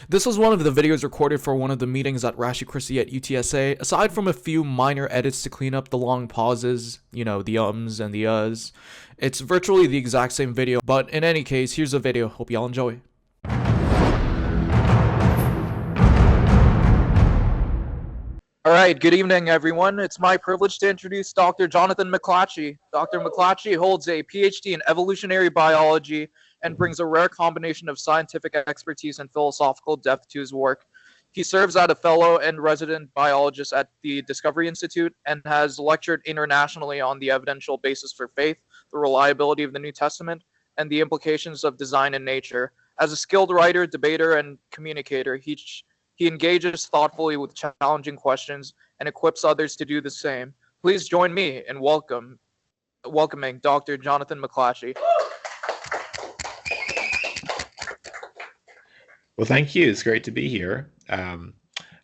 This was one of the videos recorded for one of the meetings at Ratio Christi at UTSA. Aside from a few minor edits to clean up the long pauses, the ums and the uhs, it's virtually the exact same video, but in any case, here's the video. Hope y'all enjoy. All right, good evening, everyone. It's my privilege to introduce Dr. Jonathan McLatchie. Dr. McLatchie holds a PhD in evolutionary biology and brings a rare combination of scientific expertise and philosophical depth to his work. He serves as a fellow and resident biologist at the Discovery Institute and has lectured internationally on the evidential basis for faith, the reliability of the New Testament, and the implications of design in nature. As a skilled writer, debater, and communicator, he engages thoughtfully with challenging questions and equips others to do the same. Please join me in welcoming Dr. Jonathan McLatchie. Well, thank you. It's great to be here. I'm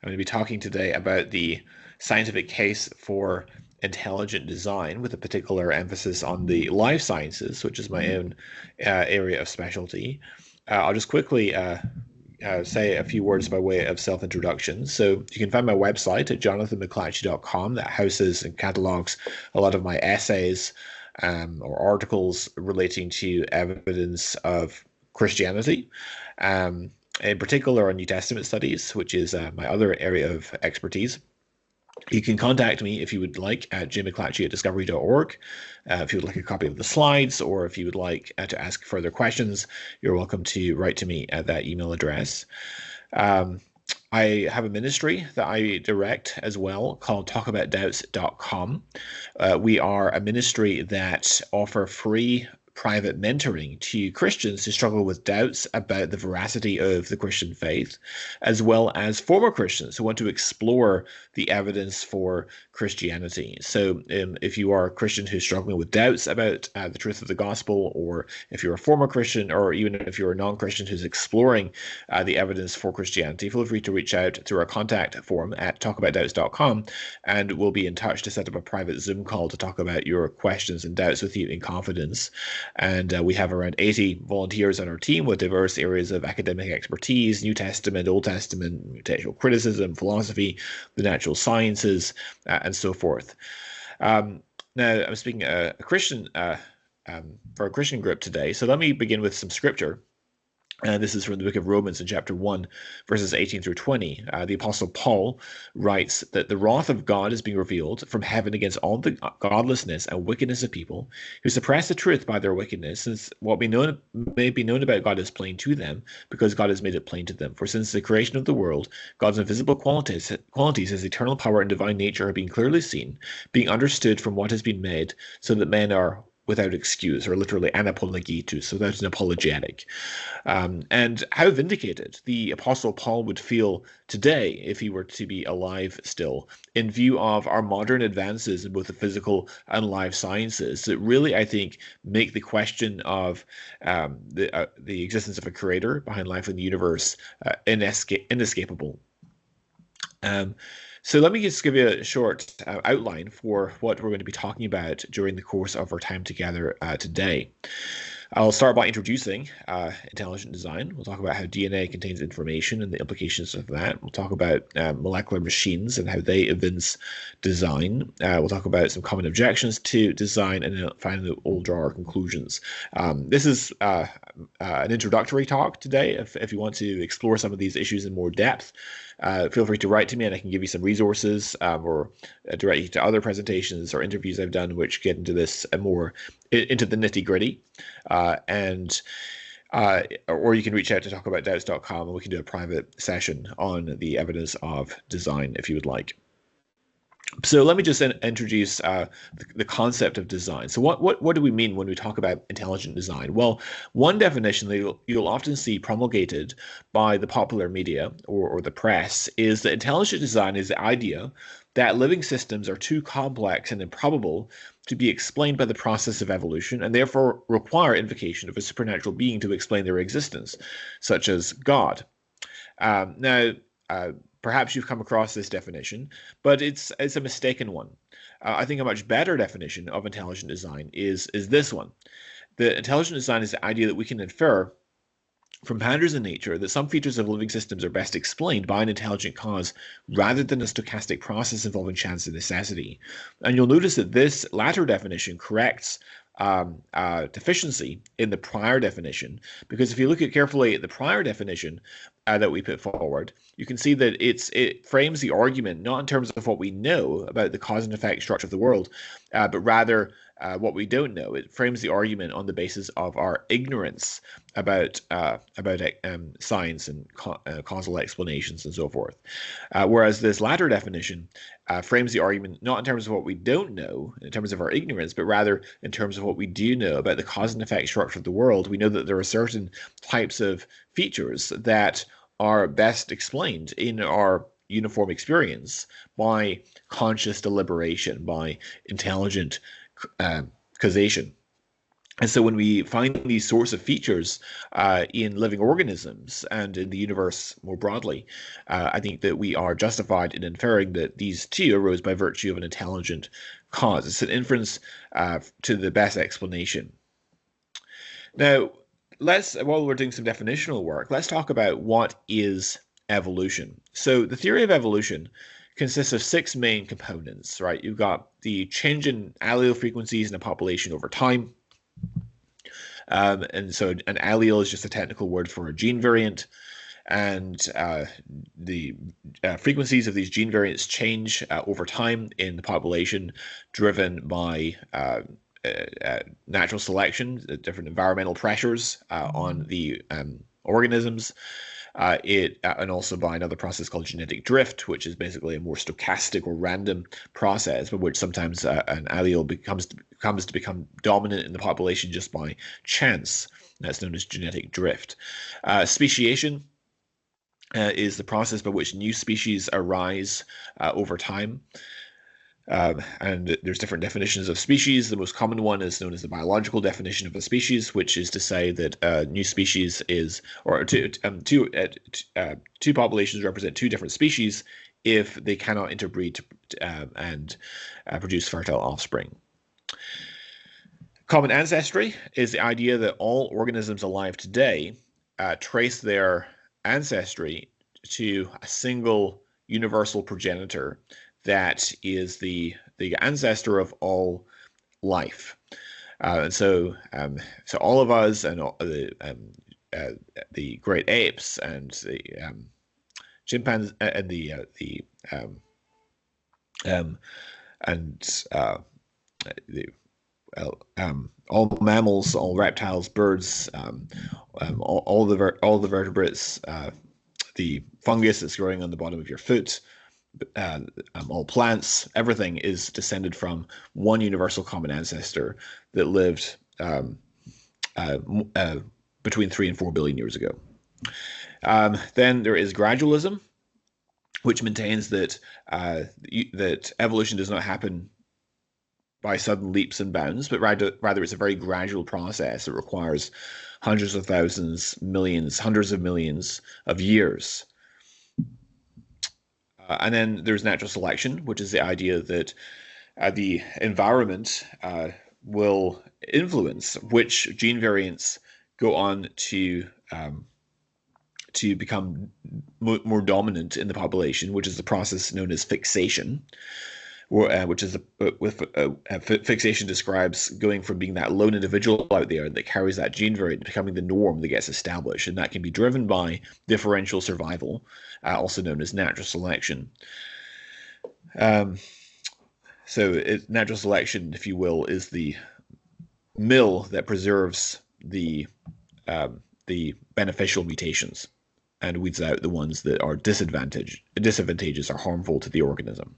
going to be talking today about the scientific case for intelligent design, with a particular emphasis on the life sciences, which is my own area of specialty. I'll just quickly say a few words by way of self-introduction. So you can find my website at jonathanmclatchie.com that houses and catalogs a lot of my essays or articles relating to evidence of Christianity, in particular on New Testament studies, which is my other area of expertise. You can contact me if you would like at jmclatchie@discovery.org. If you would like a copy of the slides, or if you would like to ask further questions, you're welcome to write to me at that email address. I have a ministry that I direct as well called talkaboutdoubts.com. We are a ministry that offer free private mentoring to Christians who struggle with doubts about the veracity of the Christian faith, as well as former Christians who want to explore the evidence for Christianity. So if you are a Christian who's struggling with doubts about the truth of the gospel, or if you're a former Christian, or even if you're a non-Christian who's exploring the evidence for Christianity, feel free to reach out through our contact form at talkaboutdoubts.com, and we'll be in touch to set up a private Zoom call to talk about your questions and doubts with you in confidence. And we have around 80 volunteers on our team with diverse areas of academic expertise: New Testament, Old Testament, textual criticism, philosophy, the natural sciences, and so forth. Now, I'm speaking a Christian for a Christian group today, so let me begin with some scripture. This is from the book of Romans in chapter 1, verses 18 through 20. The Apostle Paul writes that the wrath of God is being revealed from heaven against all the godlessness and wickedness of people who suppress the truth by their wickedness, since what may be known about God is plain to them, because God has made it plain to them. For since the creation of the world, God's invisible qualities, his eternal power and divine nature, are being clearly seen, being understood from what has been made, so that men are without excuse, or literally anapologetus, without an apologetic. And how vindicated the Apostle Paul would feel today if he were to be alive still, in view of our modern advances in both the physical and life sciences, that really, I think, make the question of the existence of a creator behind life in the universe inescapable. So let me just give you a short outline for what we're going to be talking about during the course of our time together today. I'll start by introducing intelligent design. We'll talk about how DNA contains information and the implications of that. We'll talk about molecular machines and how they evince design. We'll talk about some common objections to design, and then finally we'll draw our conclusions. This is an introductory talk today. If you want to explore some of these issues in more depth, feel free to write to me, and I can give you some resources or direct you to other presentations or interviews I've done which get into this more into the nitty-gritty. Or you can reach out to talkaboutdoubts.com, and we can do a private session on the evidence of design if you would like. So let me just introduce the concept of design. So what do we mean when we talk about intelligent design? Well, one definition that you'll often see promulgated by the popular media or the press is that intelligent design is the idea that living systems are too complex and improbable to be explained by the process of evolution, and therefore require invocation of a supernatural being to explain their existence, such as God. Perhaps you've come across this definition, but it's a mistaken one. I think a much better definition of intelligent design is this one. The intelligent design is the idea that we can infer from patterns in nature that some features of living systems are best explained by an intelligent cause rather than a stochastic process involving chance and necessity. And you'll notice that this latter definition corrects deficiency in the prior definition, because if you look at carefully at the prior definition that we put forward, you can see that it frames the argument not in terms of what we know about the cause and effect structure of the world, but rather what we don't know. It frames the argument on the basis of our ignorance about science and causal explanations and so forth. Whereas this latter definition frames the argument not in terms of what we don't know, in terms of our ignorance, but rather in terms of what we do know about the cause and effect structure of the world. We know that there are certain types of features that are best explained in our uniform experience by conscious deliberation, by intelligent causation. And so when we find these sorts of features in living organisms and in the universe more broadly, I think that we are justified in inferring that these too arose by virtue of an intelligent cause. It's an inference to the best explanation. Now, while we're doing some definitional work, let's talk about what is evolution. So the theory of evolution consists of 6 main components, right? You've got the change in allele frequencies in a population over time. And so an allele is just a technical word for a gene variant. And the frequencies of these gene variants change over time in the population, driven by natural selection, different environmental pressures on the organisms. And also by another process called genetic drift, which is basically a more stochastic or random process, by which sometimes an allele comes to become dominant in the population just by chance. That's known as genetic drift. Speciation is the process by which new species arise over time. And there's different definitions of species. The most common one is known as the biological definition of a species, which is to say that new species is, or two populations represent 2 different species if they cannot interbreed and produce fertile offspring. Common ancestry is the idea that all organisms alive today trace their ancestry to a single universal progenitor that is the ancestor of all life. And so all of us and the great apes and the chimpanzees and all mammals, all reptiles, birds, all the vertebrates, the fungus that's growing on the bottom of your foot, all plants, everything is descended from one universal common ancestor that lived between 3 and 4 billion years ago. Then there is gradualism, which maintains that that evolution does not happen by sudden leaps and bounds, but rather it's a very gradual process. It requires hundreds of thousands, millions, hundreds of millions of years. And then there's natural selection, which is the idea that the environment will influence which gene variants go on to become more dominant in the population, which is the process known as fixation, which is fixation describes going from being that lone individual out there that carries that gene variant to becoming the norm that gets established, and that can be driven by differential survival, also known as natural selection. Natural selection, if you will, is the mill that preserves the beneficial mutations and weeds out the ones that are disadvantageous or harmful to the organism.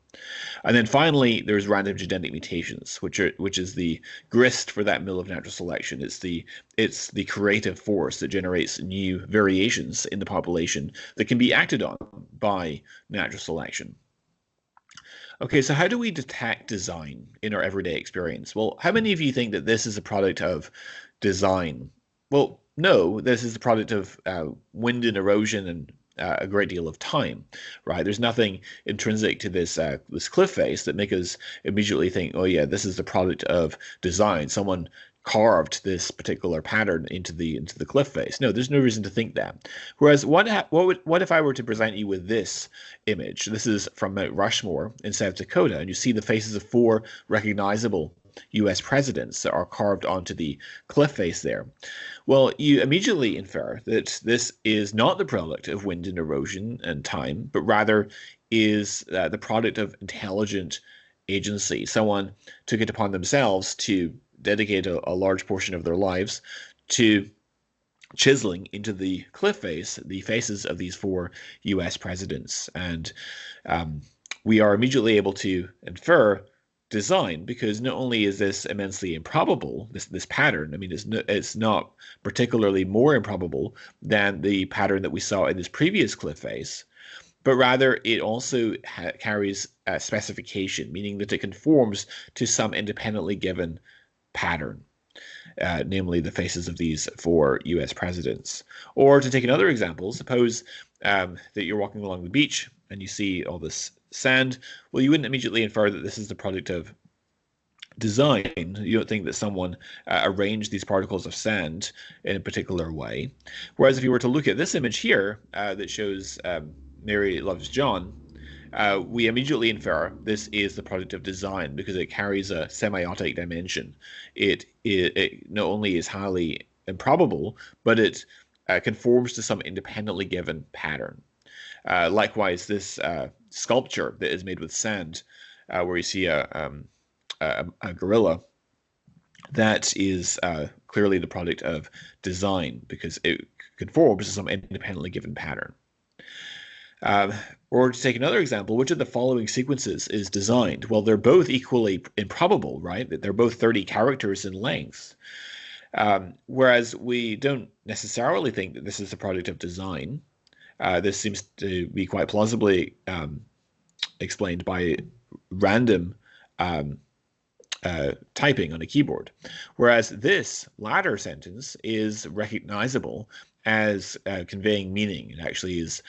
And then finally, there's random genetic mutations, which is the grist for that mill of natural selection. It's the creative force that generates new variations in the population that can be acted on by natural selection. Okay, so how do we detect design in our everyday experience? Well, how many of you think that this is a product of design? Well, no, this is the product of wind and erosion and a great deal of time, right? There's nothing intrinsic to this cliff face that make us immediately think, oh yeah, this is the product of design. Someone carved this particular pattern into the cliff face. No, there's no reason to think that. Whereas what if I were to present you with this image? This is from Mount Rushmore in South Dakota, and you see the faces of 4 recognizable US presidents that are carved onto the cliff face there. Well, you immediately infer that this is not the product of wind and erosion and time, but rather is the product of intelligent agency. Someone took it upon themselves to dedicate a large portion of their lives to chiseling into the cliff face the faces of these 4 US presidents. And we are immediately able to infer design, because not only is this immensely improbable, this pattern, I mean, it's not particularly more improbable than the pattern that we saw in this previous cliff face, but rather it also carries a specification, meaning that it conforms to some independently given pattern, namely the faces of these 4 US presidents. Or to take another example, suppose that you're walking along the beach and you see all this sand. Well, you wouldn't immediately infer that this is the product of design. You don't think that someone arranged these particles of sand in a particular way. Whereas if you were to look at this image here that shows Mary loves John, we immediately infer this is the product of design, because it carries a semiotic dimension. It not only is highly improbable, but it conforms to some independently given pattern. Likewise, this sculpture that is made with sand, where you see a gorilla, that is clearly the product of design, because it conforms to some independently given pattern. Or to take another example, which of the following sequences is designed? Well, they're both equally improbable, right? They're both 30 characters in length. Whereas we don't necessarily think that this is the product of design. This seems to be quite plausibly explained by random typing on a keyboard. Whereas this latter sentence is recognizable as conveying meaning. It actually is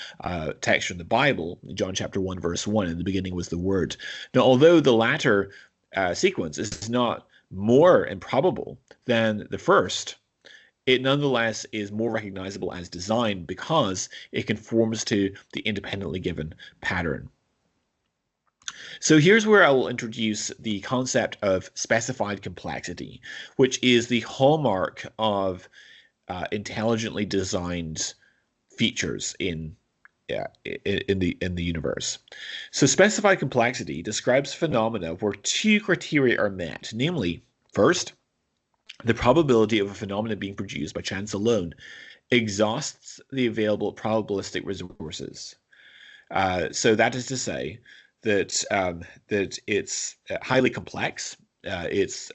text from the Bible, John chapter 1, verse 1. In the beginning was the Word. Now, although the latter sequence is not more improbable than the first, it nonetheless is more recognizable as design, because it conforms to the independently given pattern. So here's where I will introduce the concept of specified complexity, which is the hallmark of intelligently designed features in the universe. So specified complexity describes phenomena where 2 criteria are met, namely, first, the probability of a phenomenon being produced by chance alone exhausts the available probabilistic resources. So that is to say that that it's highly complex. It's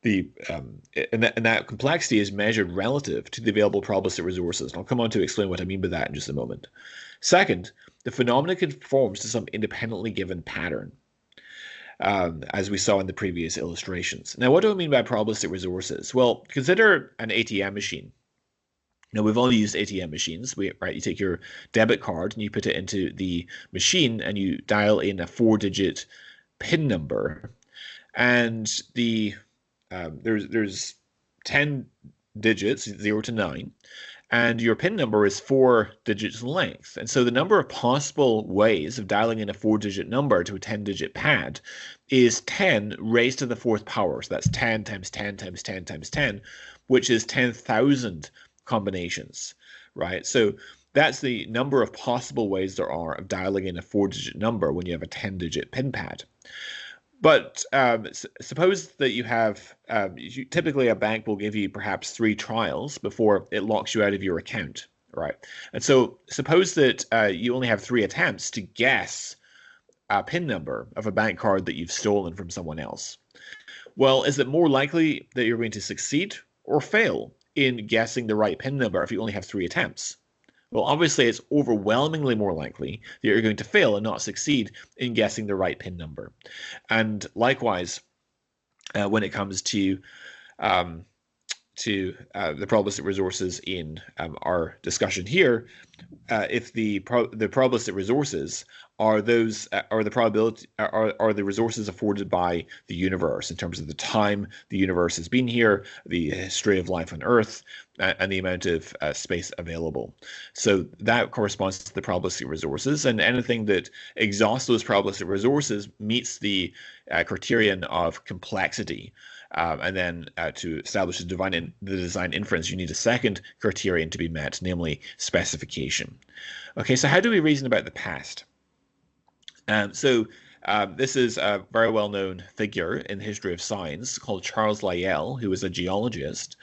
and that complexity is measured relative to the available probabilistic resources. And I'll come on to explain what I mean by that in just a moment. Second, the phenomenon conforms to some independently given pattern, as we saw in the previous illustrations. Now, what do I mean by probabilistic resources? Well, consider an ATM machine. Now, we've all used ATM machines. Right? You take your debit card and you put it into the machine and you dial in a 4-digit PIN number, and there's 10 digits, 0 to 9, and your PIN number is 4 digits in length. And so the number of possible ways of dialing in a 4-digit number to a 10-digit pad is 10 raised to the 4th power. So that's 10 times 10 times 10 times 10, which is 10,000 combinations, right? So that's the number of possible ways there are of dialing in a 4-digit number when you have a 10-digit PIN pad. But suppose that you have, typically a bank will give you perhaps 3 trials before it locks you out of your account, right? And so suppose that you only have 3 attempts to guess a PIN number of a bank card that you've stolen from someone else. Well, is it more likely that you're going to succeed or fail in guessing the right PIN number if you only have 3 attempts? Well, obviously, it's overwhelmingly more likely that you're going to fail and not succeed in guessing the right PIN number. And likewise, when it comes to to the probabilistic resources in our discussion here, if the probabilistic resources are those are the resources afforded by the universe in terms of the time the universe has been here, the history of life on Earth, and the amount of space available. So that corresponds to the probabilistic resources, and anything that exhausts those probabilistic resources meets the criterion of complexity. And then to establish the design inference, you need a second criterion to be met, namely specification. Okay, so how do we reason about the past? This is a very well-known figure in the history of science called Charles Lyell, who was a geologist.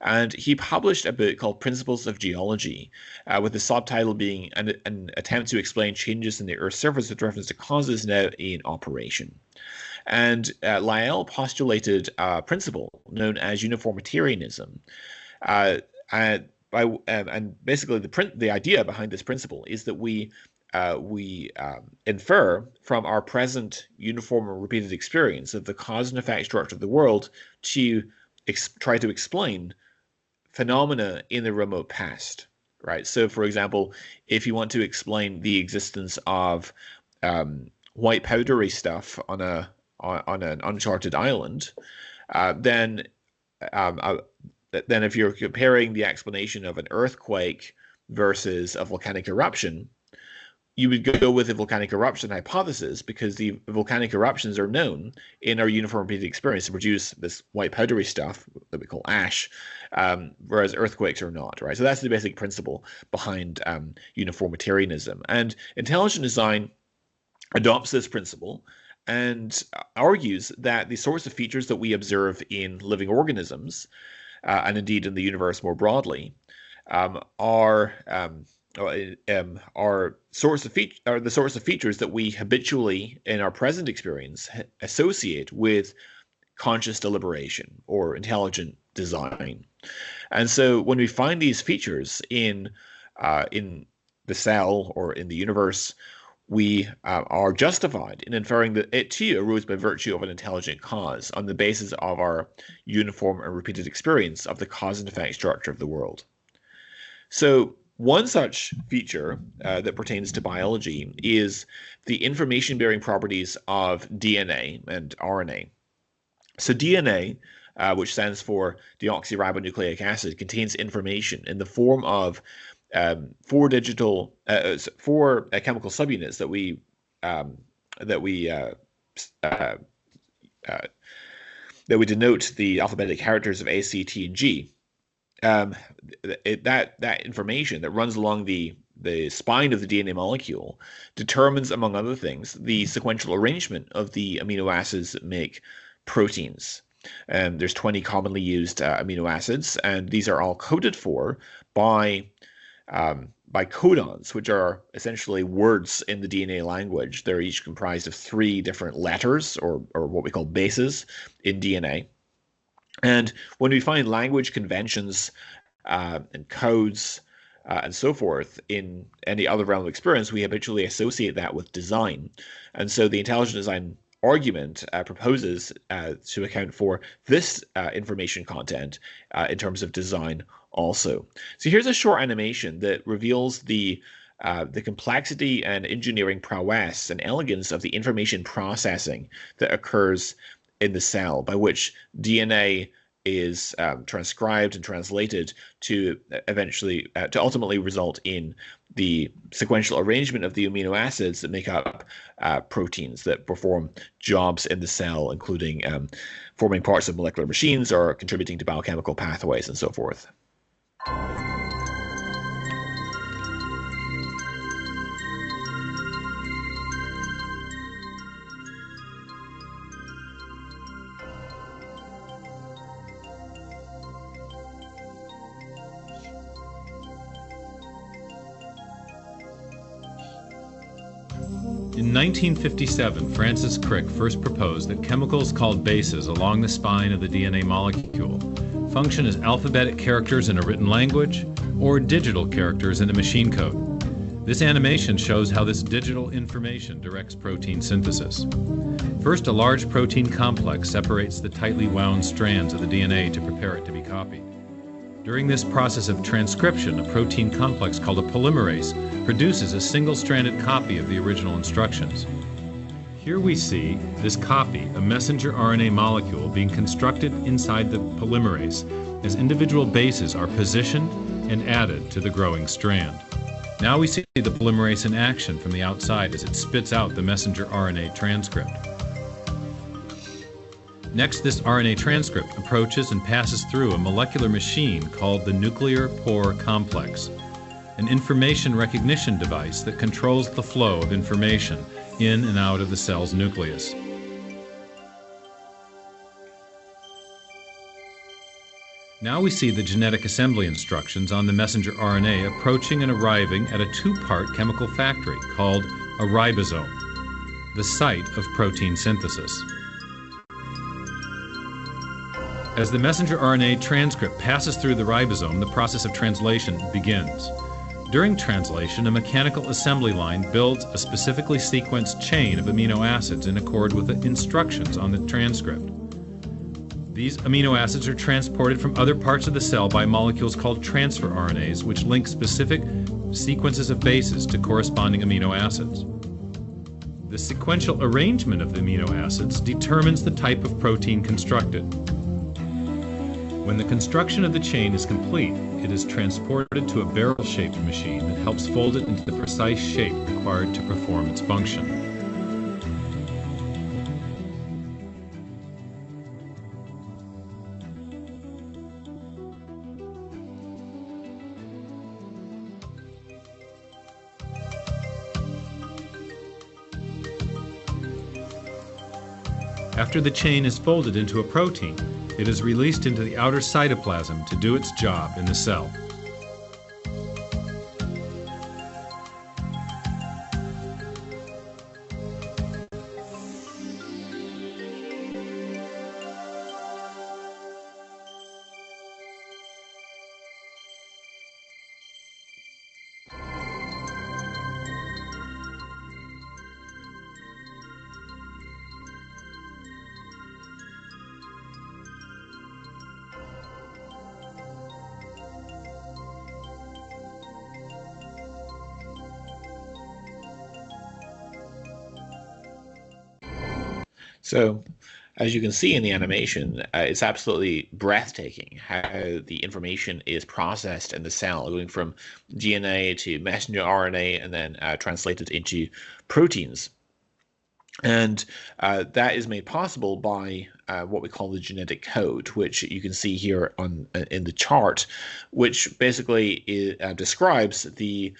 And he published a book called Principles of Geology, with the subtitle being an attempt to explain changes in the Earth's surface with reference to causes now in operation. And Lyell postulated a principle known as uniformitarianism. And basically, the idea behind this principle is that we infer from our present uniform and repeated experience of the cause and effect structure of the world to try to explain phenomena in the remote past, right? So, for example, if you want to explain the existence of white powdery stuff on an uncharted island, then if you're comparing the explanation of an earthquake versus a volcanic eruption, you would go with the volcanic eruption hypothesis because the volcanic eruptions are known in our uniform repeated experience to produce this white powdery stuff that we call ash, whereas earthquakes are not, right? So that's the basic principle behind uniformitarianism. And intelligent design adopts this principle and argues that the sorts of features that we observe in living organisms, and indeed in the universe more broadly, are the sorts of features that we habitually in our present experience associate with conscious deliberation or intelligent design. And so when we find these features in the cell or in the universe, we are justified in inferring that it too arose by virtue of an intelligent cause on the basis of our uniform and repeated experience of the cause and effect structure of the world. So one such feature that pertains to biology is the information-bearing properties of DNA and RNA. So DNA, which stands for deoxyribonucleic acid, contains information in the form of four chemical subunits that we denote the alphabetic characters of A, C, T, and G. That information that runs along the spine of the DNA molecule determines, among other things, the sequential arrangement of the amino acids that make proteins. There's 20 commonly used amino acids, and these are all coded for by codons, which are essentially words in the DNA language. They're each comprised of 3 different letters, or what we call bases, in DNA. And when we find language conventions and codes and so forth in any other realm of experience, we habitually associate that with design. And so the intelligent design argument proposes to account for this information content in terms of design also. So here's a short animation that reveals the complexity and engineering prowess and elegance of the information processing that occurs in the cell, by which DNA is transcribed and translated to ultimately result in the sequential arrangement of the amino acids that make up proteins that perform jobs in the cell, including forming parts of molecular machines or contributing to biochemical pathways and so forth. In 1957, Francis Crick first proposed that chemicals called bases along the spine of the DNA molecule function as alphabetic characters in a written language or digital characters in a machine code. This animation shows how this digital information directs protein synthesis. First, a large protein complex separates the tightly wound strands of the DNA to prepare it to be copied. During this process of transcription, a protein complex called a polymerase produces a single-stranded copy of the original instructions. Here we see this copy, a messenger RNA molecule, being constructed inside the polymerase as individual bases are positioned and added to the growing strand. Now we see the polymerase in action from the outside as it spits out the messenger RNA transcript. Next, this RNA transcript approaches and passes through a molecular machine called the nuclear pore complex, an information recognition device that controls the flow of information in and out of the cell's nucleus. Now we see the genetic assembly instructions on the messenger RNA approaching and arriving at a two-part chemical factory called a ribosome, the site of protein synthesis. As the messenger RNA transcript passes through the ribosome, the process of translation begins. During translation, a mechanical assembly line builds a specifically sequenced chain of amino acids in accord with the instructions on the transcript. These amino acids are transported from other parts of the cell by molecules called transfer RNAs, which link specific sequences of bases to corresponding amino acids. The sequential arrangement of the amino acids determines the type of protein constructed. When the construction of the chain is complete, it is transported to a barrel-shaped machine that helps fold it into the precise shape required to perform its function. After the chain is folded into a protein, it is released into the outer cytoplasm to do its job in the cell. So, as you can see in the animation, it's absolutely breathtaking how the information is processed in the cell, going from DNA to messenger RNA and then translated into proteins. And that is made possible by what we call the genetic code, which you can see here on in the chart, which basically describes the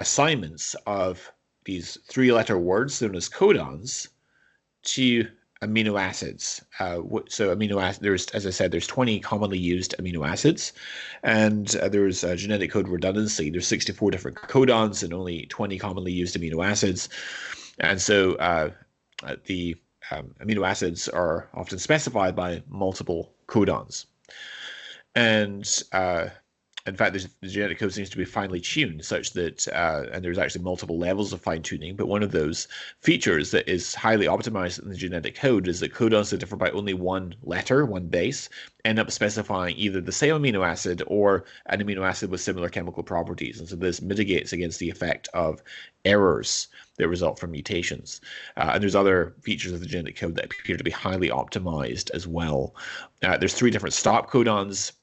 assignments of these three-letter words known as codons to amino acids. So amino acids, there's, as I said, there's 20 commonly used amino acids, and there's genetic code redundancy. There's 64 different codons and only 20 commonly used amino acids. And so the amino acids are often specified by multiple codons. And in fact, the genetic code seems to be finely tuned such that, and there's actually multiple levels of fine tuning, but one of those features that is highly optimized in the genetic code is that codons that differ by only one letter, one base, end up specifying either the same amino acid or an amino acid with similar chemical properties. And so this mitigates against the effect of errors that result from mutations. And there's other features of the genetic code that appear to be highly optimized as well. There's three different stop codons,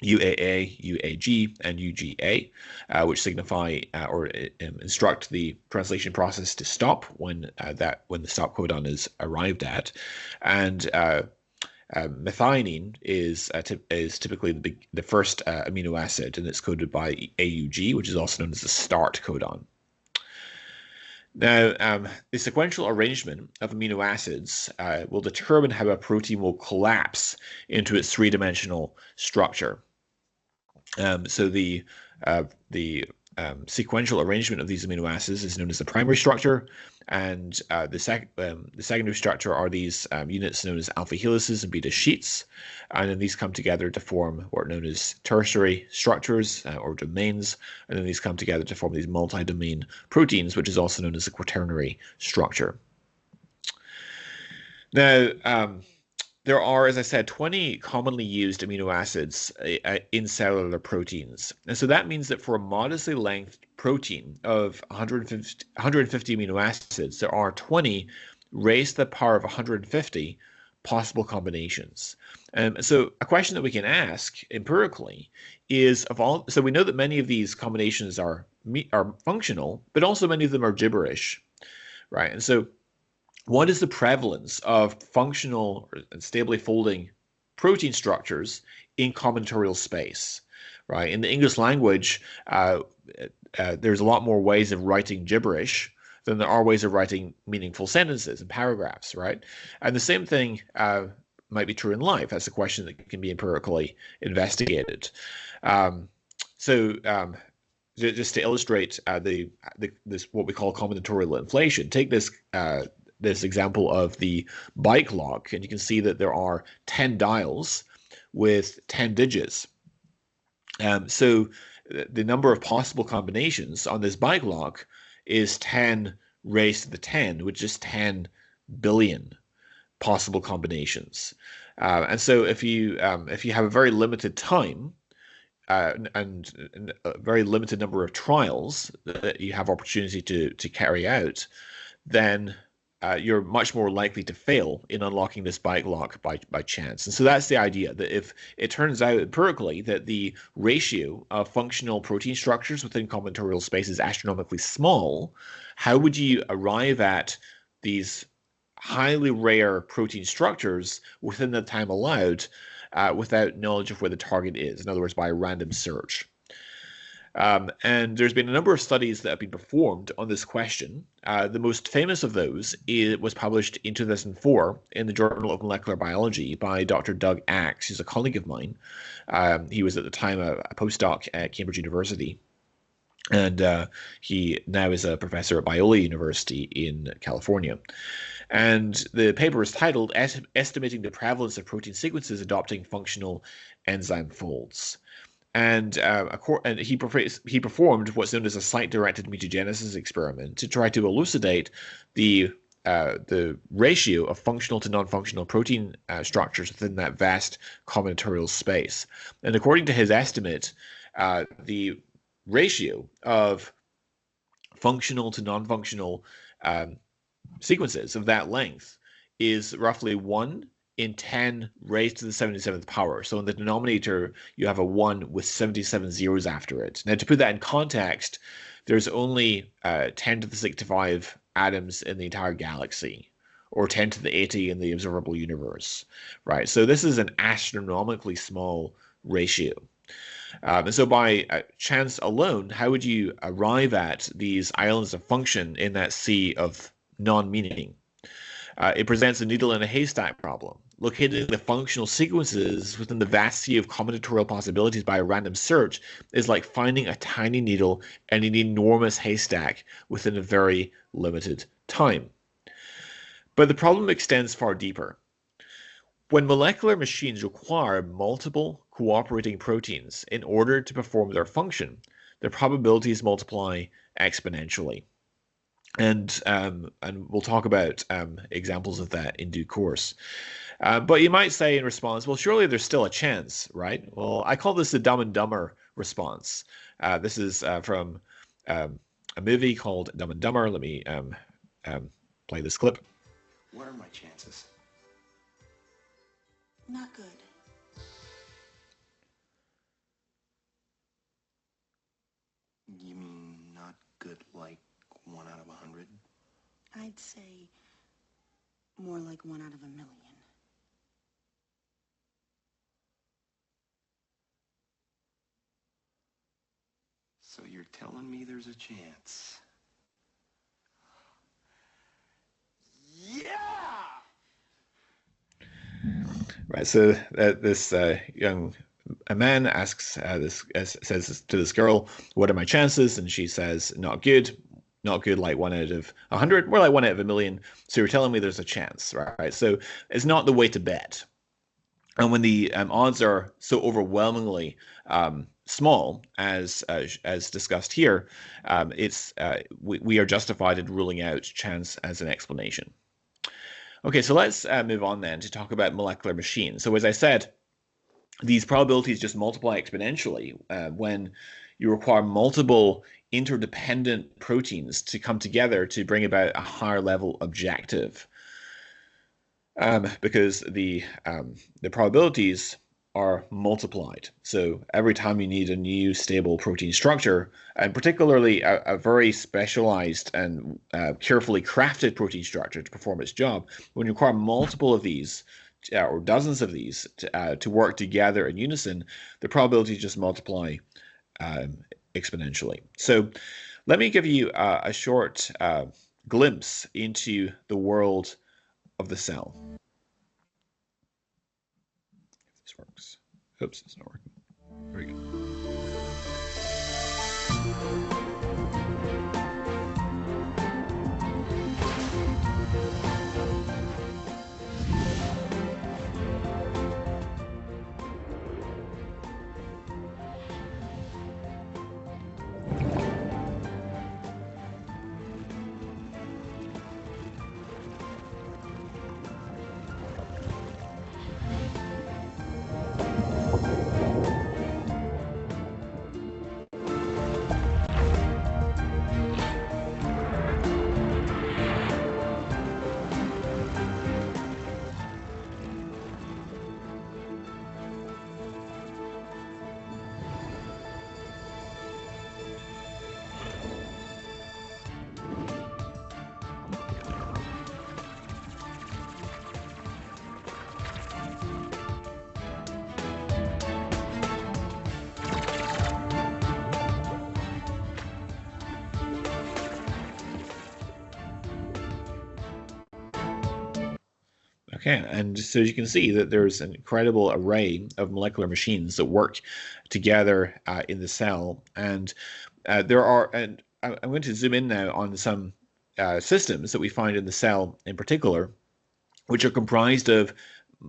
UAA, UAG, and UGA, which signify or instruct the translation process to stop when the stop codon is arrived at, and methionine is typically the first amino acid, and it's coded by AUG, which is also known as the start codon. Now, the sequential arrangement of amino acids will determine how a protein will collapse into its three-dimensional structure. So the sequential arrangement of these amino acids is known as the primary structure, and the secondary structure are these units known as alpha helices and beta sheets, and then these come together to form what are known as tertiary structures or domains, and then these come together to form these multi-domain proteins, which is also known as the quaternary structure. Now, there are, as I said, 20 commonly used amino acids in cellular proteins. And so that means that for a modestly lengthed protein of 150 amino acids, there are 20 raised to the power of 150 possible combinations. So a question that we can ask empirically is so we know that many of these combinations are functional, but also many of them are gibberish, right? And so what is the prevalence of functional and stably folding protein structures in combinatorial space, right? In the English language, there's a lot more ways of writing gibberish than there are ways of writing meaningful sentences and paragraphs, right? And the same thing might be true in life. That's a question that can be empirically investigated. Just to illustrate this what we call combinatorial inflation, take this example of the bike lock, and you can see that there are 10 dials with 10 digits. So the number of possible combinations on this bike lock is 10 raised to the 10, which is 10 billion possible combinations. And so if you have a very limited time and a very limited number of trials that you have opportunity to carry out, then you're much more likely to fail in unlocking this bike lock by chance. And so that's the idea, that if it turns out empirically that the ratio of functional protein structures within combinatorial space is astronomically small, how would you arrive at these highly rare protein structures within the time allowed without knowledge of where the target is? In other words, by a random search. And there's been a number of studies that have been performed on this question. The most famous of those was published in 2004 in the Journal of Molecular Biology by Dr. Doug Axe, who's a colleague of mine. He was at the time a postdoc at Cambridge University, and he now is a professor at Biola University in California. And the paper is titled Estimating the Prevalence of Protein Sequences Adopting Functional Enzyme Folds. And he performed what's known as a site-directed mutagenesis experiment to try to elucidate the ratio of functional to non-functional protein structures within that vast combinatorial space. And according to his estimate, the ratio of functional to non-functional sequences of that length is roughly 1 in 10 raised to the 77th power. So in the denominator, you have a 1 with 77 zeros after it. Now, to put that in context, there's only 10 to the 65 atoms in the entire galaxy, or 10 to the 80 in the observable universe, right? So this is an astronomically small ratio. And so by chance alone, how would you arrive at these islands of function in that sea of non-meaning? It presents a needle in a haystack problem. Locating the functional sequences within the vast sea of combinatorial possibilities by a random search is like finding a tiny needle in an enormous haystack within a very limited time. But the problem extends far deeper. When molecular machines require multiple cooperating proteins in order to perform their function, the probabilities multiply exponentially. And we'll talk about examples of that in due course. But you might say in response, well, surely there's still a chance, right? Well, I call this the Dumb and Dumber response. This is from a movie called Dumb and Dumber. Let me play this clip. What are my chances? Not good. You mean not good like 1 out of 100? I'd say more like 1 out of 1,000,000. So you're telling me there's a chance? Yeah! Right. So this young man asks says to this girl, "What are my chances?" And she says, "Not good." Not good like 1 out of 100, more like 1 out of 1,000,000. So you're telling me there's a chance, right? So it's not the way to bet. And when the odds are so overwhelmingly small, as discussed here, we are justified in ruling out chance as an explanation. Okay, so let's move on then to talk about molecular machines. So as I said, these probabilities just multiply exponentially when you require multiple interdependent proteins to come together to bring about a higher level objective. Because the probabilities are multiplied. So every time you need a new stable protein structure, and particularly a very specialized and carefully crafted protein structure to perform its job, when you require multiple of these or dozens of these to work together in unison, the probabilities just multiply exponentially. So let me give you a short glimpse into the world of the cell. If this works. Oops, it's not working. Very good. Okay, and so you can see that there's an incredible array of molecular machines that work together in the cell, and and I'm going to zoom in now on some systems that we find in the cell in particular, which are comprised of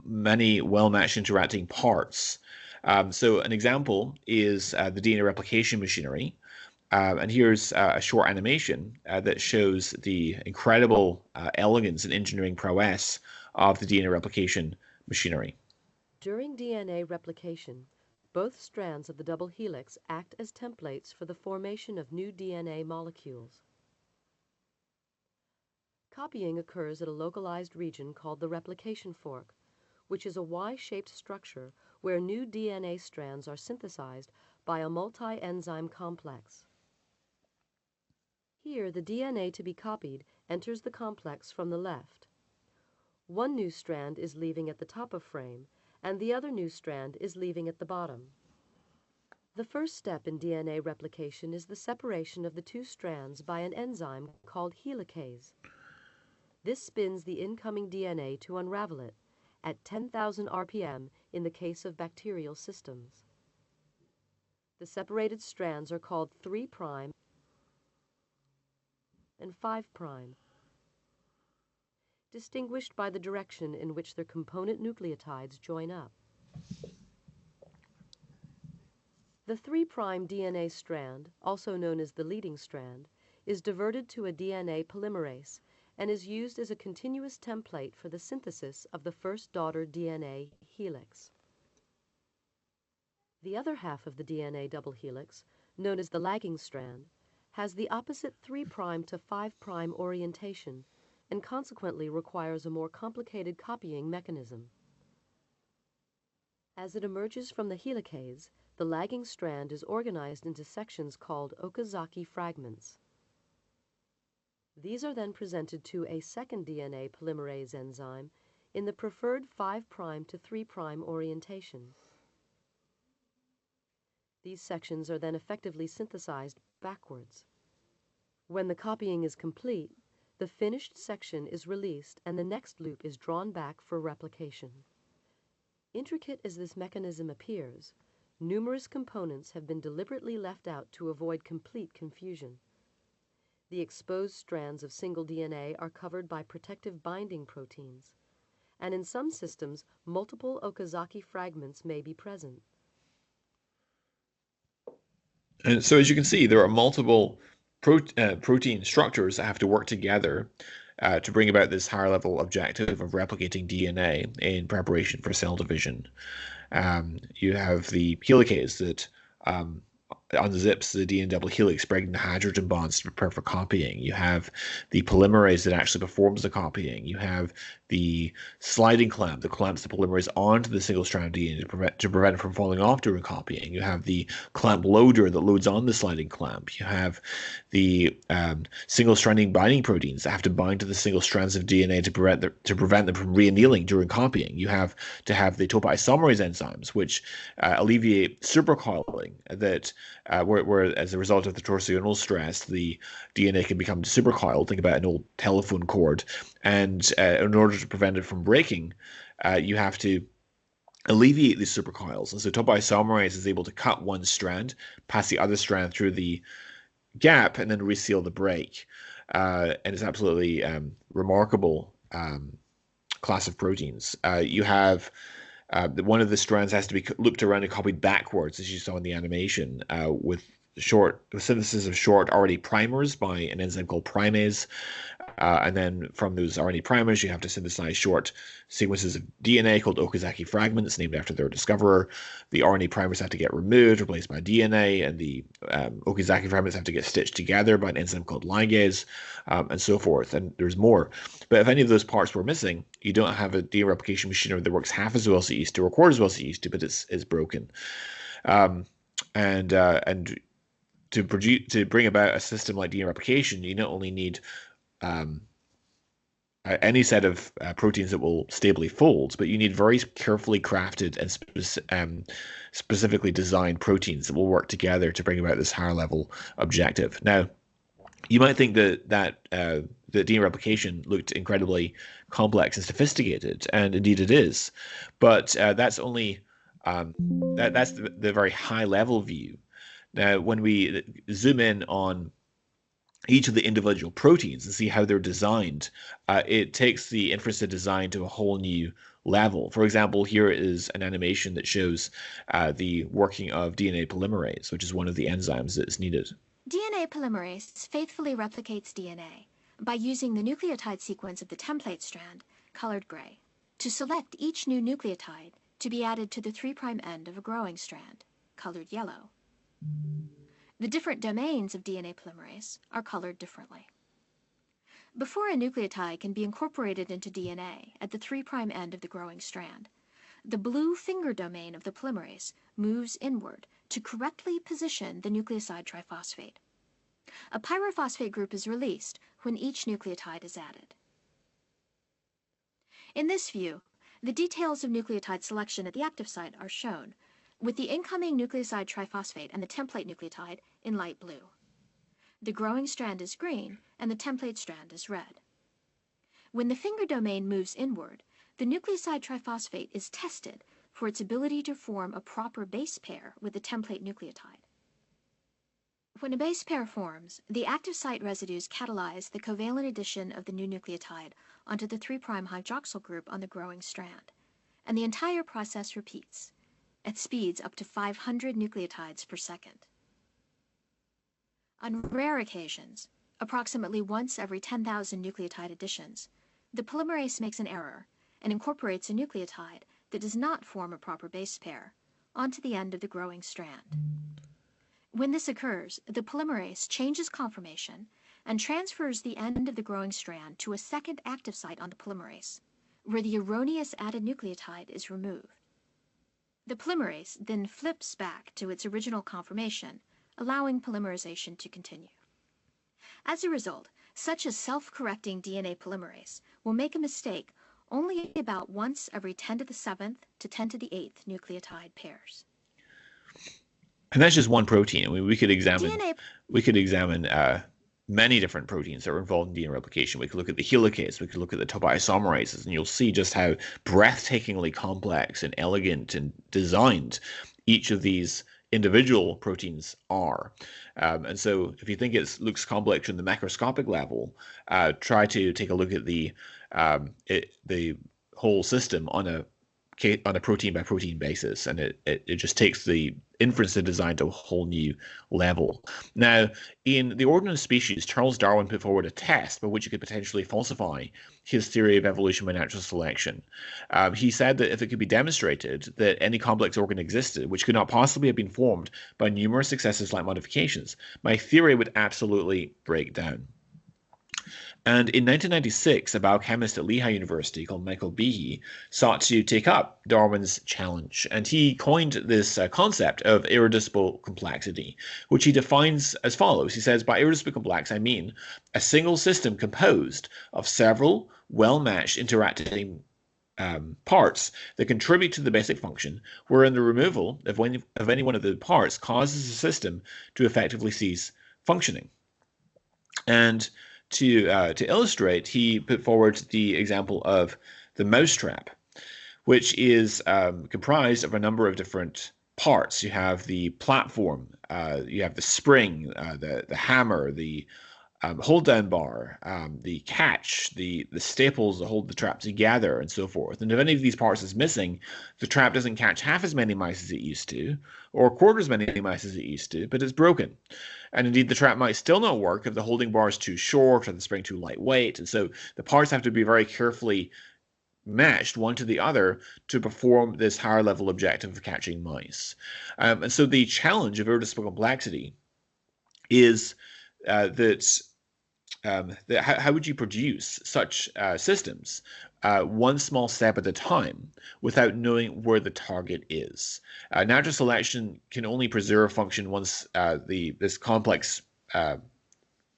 many well-matched interacting parts. So an example is the DNA replication machinery. And here's a short animation that shows the incredible elegance and engineering prowess of the DNA replication machinery. During DNA replication, both strands of the double helix act as templates for the formation of new DNA molecules. Copying occurs at a localized region called the replication fork, which is a Y-shaped structure where new DNA strands are synthesized by a multi-enzyme complex. Here, the DNA to be copied enters the complex from the left. One new strand is leaving at the top of frame, and the other new strand is leaving at the bottom. The first step in DNA replication is the separation of the two strands by an enzyme called helicase. This spins the incoming DNA to unravel it at 10,000 RPM in the case of bacterial systems. The separated strands are called 3' and 5', distinguished by the direction in which their component nucleotides join up. The 3' DNA strand, also known as the leading strand, is diverted to a DNA polymerase and is used as a continuous template for the synthesis of the first daughter DNA helix. The other half of the DNA double helix, known as the lagging strand, has the opposite 3' to 5' orientation and consequently requires a more complicated copying mechanism. As it emerges from the helicase, the lagging strand is organized into sections called Okazaki fragments. These are then presented to a second DNA polymerase enzyme in the preferred 5' to 3' orientation. These sections are then effectively synthesized backwards. When the copying is complete, the finished section is released and the next loop is drawn back for replication. Intricate as this mechanism appears, numerous components have been deliberately left out to avoid complete confusion. The exposed strands of single DNA are covered by protective binding proteins, and in some systems, multiple Okazaki fragments may be present. And so as you can see, there are multiple protein structures that have to work together to bring about this higher level objective of replicating DNA in preparation for cell division. You have the helicase that unzips the DNA double helix, breaking the hydrogen bonds to prepare for copying. You have the polymerase that actually performs the copying. You have the sliding clamp that clamps the polymerase onto the single strand of DNA to prevent it from falling off during copying. You have the clamp loader that loads on the sliding clamp. You have the single stranding binding proteins that have to bind to the single strands of DNA to prevent them from re-annealing during copying. You have to have the topoisomerase enzymes, which alleviate supercoiling that where as a result of the torsional stress, the DNA can become supercoiled. Think about an old telephone cord. And in order to prevent it from breaking, you have to alleviate these supercoils. And so topoisomerase is able to cut one strand, pass the other strand through the gap, and then reseal the break. And it's absolutely remarkable class of proteins. You have one of the strands has to be looped around and copied backwards, as you saw in the animation, with synthesis of short RNA primers by an enzyme called primase. And then from those RNA primers, you have to synthesize short sequences of DNA called Okazaki fragments, named after their discoverer. The RNA primers have to get removed, replaced by DNA, and the Okazaki fragments have to get stitched together by an enzyme called ligase, and so forth. And there's more. But if any of those parts were missing, you don't have a DNA replication machinery that works half as well as it used to, or quarter as well as it used to, but it's broken. And to bring about a system like DNA replication, you not only need any set of proteins that will stably fold, but you need very carefully crafted and specifically designed proteins that will work together to bring about this higher level objective. Now, you might think that the DNA replication looked incredibly complex and sophisticated, and indeed it is, but that's only that's the very high level view. Now, when we zoom in on each of the individual proteins and see how they're designed, it takes the inference of design to a whole new level. For example, here is an animation that shows the working of DNA polymerase, which is one of the enzymes that's needed. DNA polymerase faithfully replicates DNA by using the nucleotide sequence of the template strand, colored gray, to select each new nucleotide to be added to the 3' end of a growing strand, colored yellow. The different domains of DNA polymerase are colored differently. Before a nucleotide can be incorporated into DNA at the 3' end of the growing strand, the blue finger domain of the polymerase moves inward to correctly position the nucleoside triphosphate. A pyrophosphate group is released when each nucleotide is added. In this view, the details of nucleotide selection at the active site are shown, with the incoming nucleoside triphosphate and the template nucleotide in light blue. The growing strand is green and the template strand is red. When the finger domain moves inward, the nucleoside triphosphate is tested for its ability to form a proper base pair with the template nucleotide. When a base pair forms, the active site residues catalyze the covalent addition of the new nucleotide onto the 3' hydroxyl group on the growing strand, and the entire process repeats at speeds up to 500 nucleotides per second. On rare occasions, approximately once every 10,000 nucleotide additions, the polymerase makes an error and incorporates a nucleotide that does not form a proper base pair onto the end of the growing strand. When this occurs, the polymerase changes conformation and transfers the end of the growing strand to a second active site on the polymerase, where the erroneous added nucleotide is removed. The polymerase then flips back to its original conformation, allowing polymerization to continue. As a result, such a self-correcting DNA polymerase will make a mistake only about once every 10 to the 7th to 10 to the 8th nucleotide pairs. And that's just one protein. I mean, we could examine many different proteins that are involved in DNA replication. We could look at the helicase, we could look at the topoisomerases, and you'll see just how breathtakingly complex and elegant and designed each of these individual proteins are. And so if you think it looks complex on the macroscopic level, try to take a look at the whole system on a protein by protein basis, and it just takes the inference is designed to a whole new level. Now, in The Origin of Species, Charles Darwin put forward a test by which you could potentially falsify his theory of evolution by natural selection. He said that if it could be demonstrated that any complex organ existed, which could not possibly have been formed by numerous successive slight modifications, my theory would absolutely break down. And in 1996, a biochemist at Lehigh University called Michael Behe sought to take up Darwin's challenge, and he coined this concept of irreducible complexity, which he defines as follows. He says, by irreducible complex, I mean a single system composed of several well-matched interacting parts that contribute to the basic function, wherein the removal of any one of the parts causes the system to effectively cease functioning. And to illustrate, he put forward the example of the mousetrap, which is comprised of a number of different parts. You have the platform, you have the spring, the hammer, the hold down bar, the catch, the staples that hold the trap together, and so forth. And if any of these parts is missing, the trap doesn't catch half as many mice as it used to, or a quarter as many mice as it used to, but it's broken. And indeed, the trap might still not work if the holding bar is too short or the spring too lightweight. And so the parts have to be very carefully matched one to the other to perform this higher level objective of catching mice. And so the challenge of irreducible complexity is how would you produce such systems one small step at a time without knowing where the target is? Natural selection can only preserve function once this complex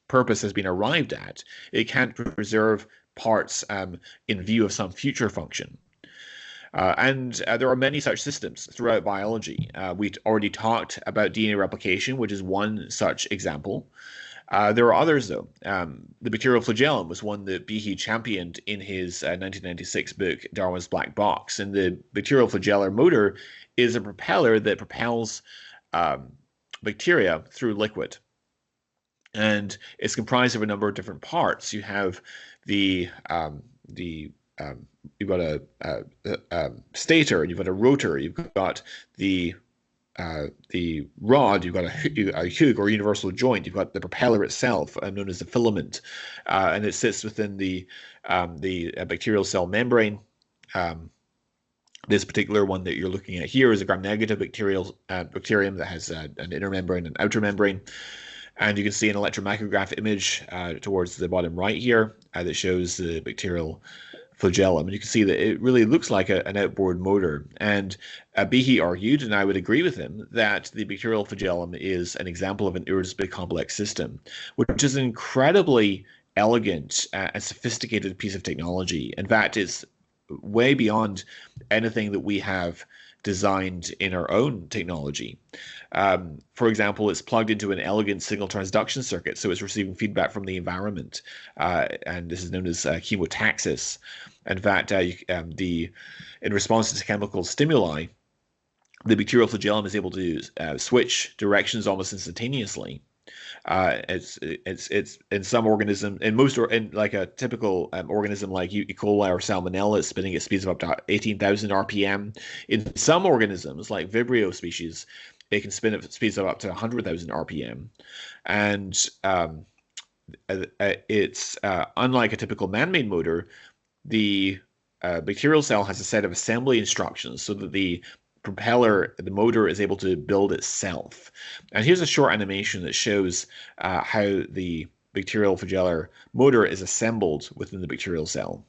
purpose has been arrived at. It can't preserve parts in view of some future function. And there are many such systems throughout biology. We already talked about DNA replication, which is one such example. There are others, though. The bacterial flagellum was one that Behe championed in his 1996 book, Darwin's Black Box. And the bacterial flagellar motor is a propeller that propels bacteria through liquid. And it's comprised of a number of different parts. You have you've got a stator, you've got a rotor, you've got the rod, you've got a hook or universal joint, you've got the propeller itself, known as the filament, and it sits within the bacterial cell membrane. This particular one that you're looking at here is a gram-negative bacterium that has an inner membrane and outer membrane. And you can see an electromicrograph image towards the bottom right here that shows the bacterial flagellum. And you can see that it really looks like an outboard motor. And Behe argued, and I would agree with him, that the bacterial flagellum is an example of an irreducibly complex system, which is an incredibly elegant and sophisticated piece of technology. In fact, it's way beyond anything that we have designed in our own technology. For example, it's plugged into an elegant signal transduction circuit, so it's receiving feedback from the environment, and this is known as chemotaxis. In fact, in response to chemical stimuli, the bacterial flagellum is able to switch directions almost instantaneously. It's in some organism, in like a typical organism like E. coli or Salmonella, it's spinning at speeds of up to 18,000 RPM. In some organisms like Vibrio species, it can spin at speeds of up to 100,000 RPM. And it's unlike a typical man-made motor, the bacterial cell has a set of assembly instructions so that the motor is able to build itself. And here's a short animation that shows how the bacterial flagellar motor is assembled within the bacterial cell.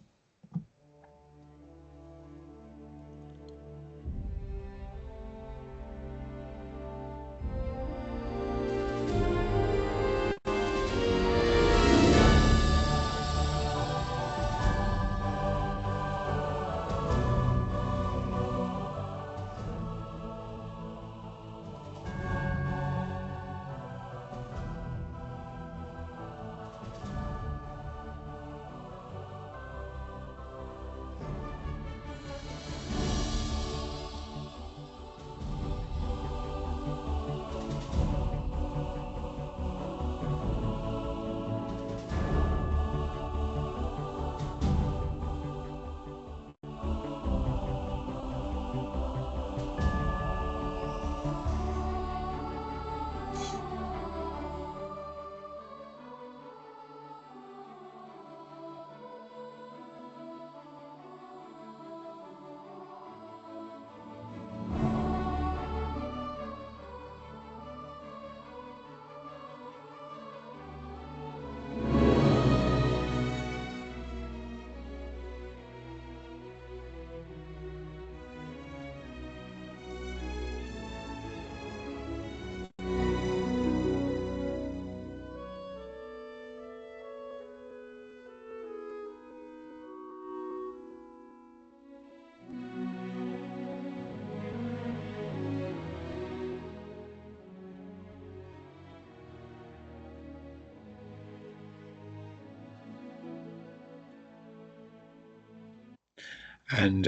And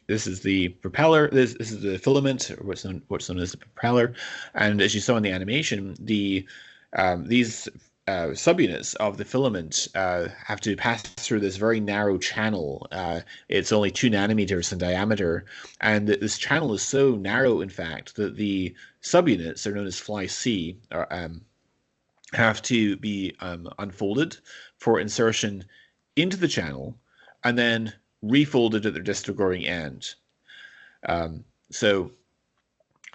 this is the propeller. This is the filament, or what's known as the propeller. And as you saw in the animation, these subunits of the filament have to pass through this very narrow channel. It's only 2 nanometers in diameter, and this channel is so narrow, in fact, that the subunits are known as fly C. Have to be unfolded for insertion into the channel, and then refolded at their distal growing end. So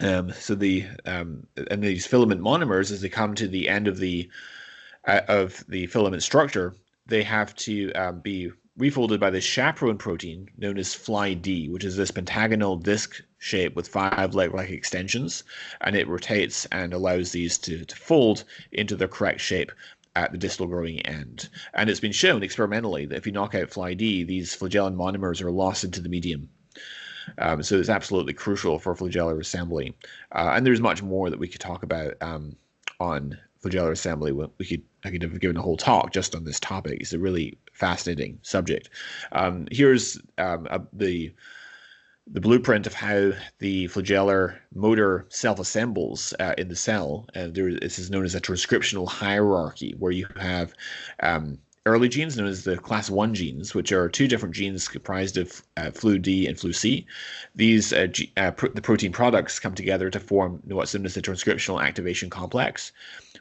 and these filament monomers, as they come to the end of the filament structure, they have to be refolded by this chaperone protein known as fly D, which is this pentagonal disc shape with 5 leg-like extensions, and it rotates and allows these to fold into their correct shape at the distal growing end. And it's been shown experimentally that if you knock out fly D, these flagellan monomers are lost into the medium. So it's absolutely crucial for flagellar assembly. And there's much more that we could talk about on flagellar assembly. I could have given a whole talk just on this topic. It's a really fascinating subject. Here's the blueprint of how the flagellar motor self-assembles in the cell. This is known as a transcriptional hierarchy, where you have early genes known as the class 1 genes, which are 2 different genes comprised of flu D and flu C. These the protein products come together to form what's known as the transcriptional activation complex,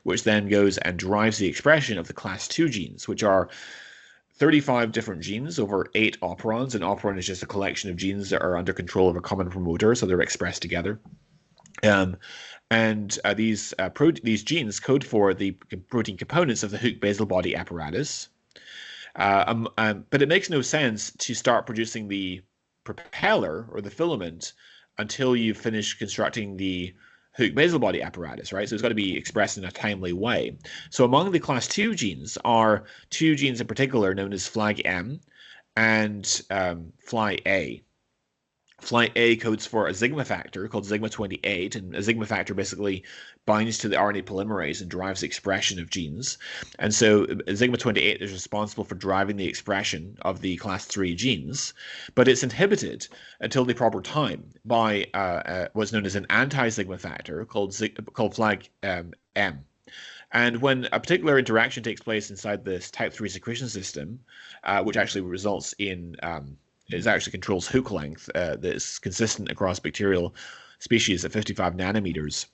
which then goes and drives the expression of the class 2 genes, which are 35 different genes over 8 operons. An operon is just a collection of genes that are under control of a common promoter, so they're expressed together. These genes code for the protein components of the hook basal body apparatus. But it makes no sense to start producing the propeller or the filament until you finish constructing the hook basal body apparatus, right? So it's got to be expressed in a timely way. So among the class 2 genes are 2 genes in particular known as flag M and fly A. Fly A codes for a sigma factor called sigma 28, and a sigma factor basically binds to the RNA polymerase and drives the expression of genes. And so sigma 28 is responsible for driving the expression of the class 3 genes, but it's inhibited until the proper time by what's known as an anti-sigma factor called flag M. And when a particular interaction takes place inside this type 3 secretion system, which actually results in it actually controls hook length that is consistent across bacterial species at 55 nanometers.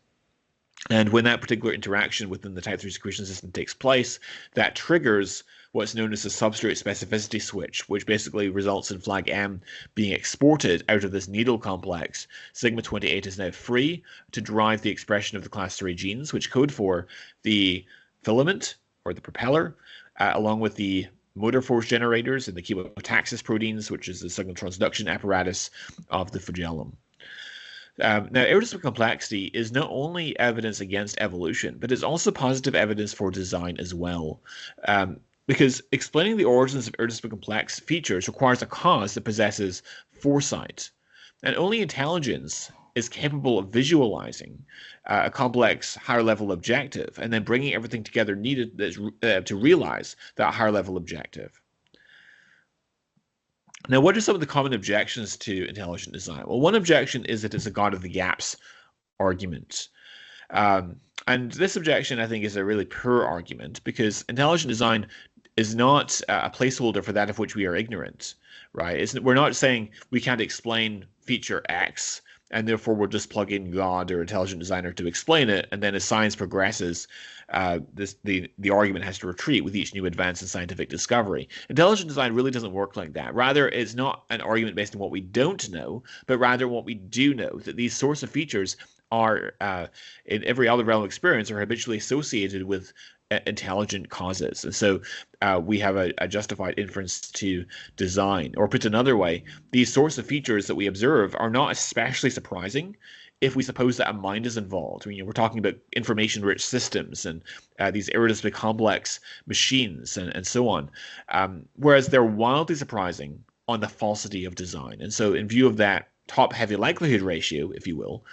And when that particular interaction within the type 3 secretion system takes place, that triggers what's known as a substrate specificity switch, which basically results in flag M being exported out of this needle complex. Sigma 28 is now free to drive the expression of the class 3 genes, which code for the filament or the propeller, along with the motor force generators and the chemotaxis proteins, which is the signal transduction apparatus of the flagellum. Now, irreducible complexity is not only evidence against evolution, but it's also positive evidence for design as well. Because explaining the origins of irreducible complex features requires a cause that possesses foresight. And only intelligence is capable of visualizing a complex higher level objective and then bringing everything together needed to realize that higher level objective. Now, what are some of the common objections to intelligent design? Well, one objection is that it's a God of the gaps argument. And this objection, I think, is a really poor argument, because intelligent design is not a placeholder for that of which we are ignorant, right? We're not saying we can't explain feature X, and therefore we'll just plug in God or intelligent designer to explain it, and then as science progresses, the argument has to retreat with each new advance in scientific discovery. Intelligent design really doesn't work like that. Rather, it's not an argument based on what we don't know, but rather what we do know, that these sorts of features are, in every other realm of experience, are habitually associated with intelligent causes. And so we have a justified inference to design. Or put another way, these sorts of features that we observe are not especially surprising if we suppose that a mind is involved. I mean, we're talking about information-rich systems and these irreducibly complex machines and so on. Whereas they're wildly surprising on the falsity of design. And so in view of that top-heavy likelihood ratio, if you will,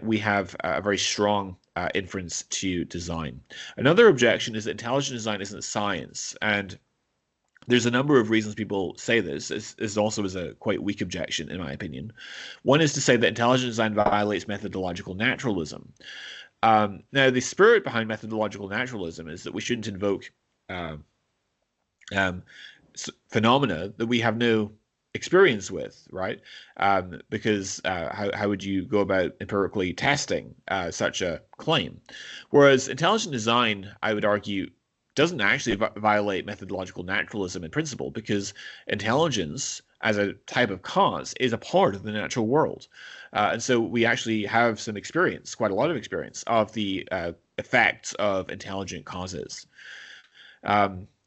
we have a very strong inference to design. Another objection is that intelligent design isn't science, and there's a number of reasons people say this. This also is a quite weak objection, in my opinion. One is to say that intelligent design violates methodological naturalism. Now, the spirit behind methodological naturalism is that we shouldn't invoke phenomena that we have no experience with, right? Because how would you go about empirically testing such a claim? Whereas intelligent design, I would argue, doesn't actually violate methodological naturalism in principle, because intelligence as a type of cause is a part of the natural world. And so we actually have some experience, quite a lot of experience, of the effects of intelligent causes.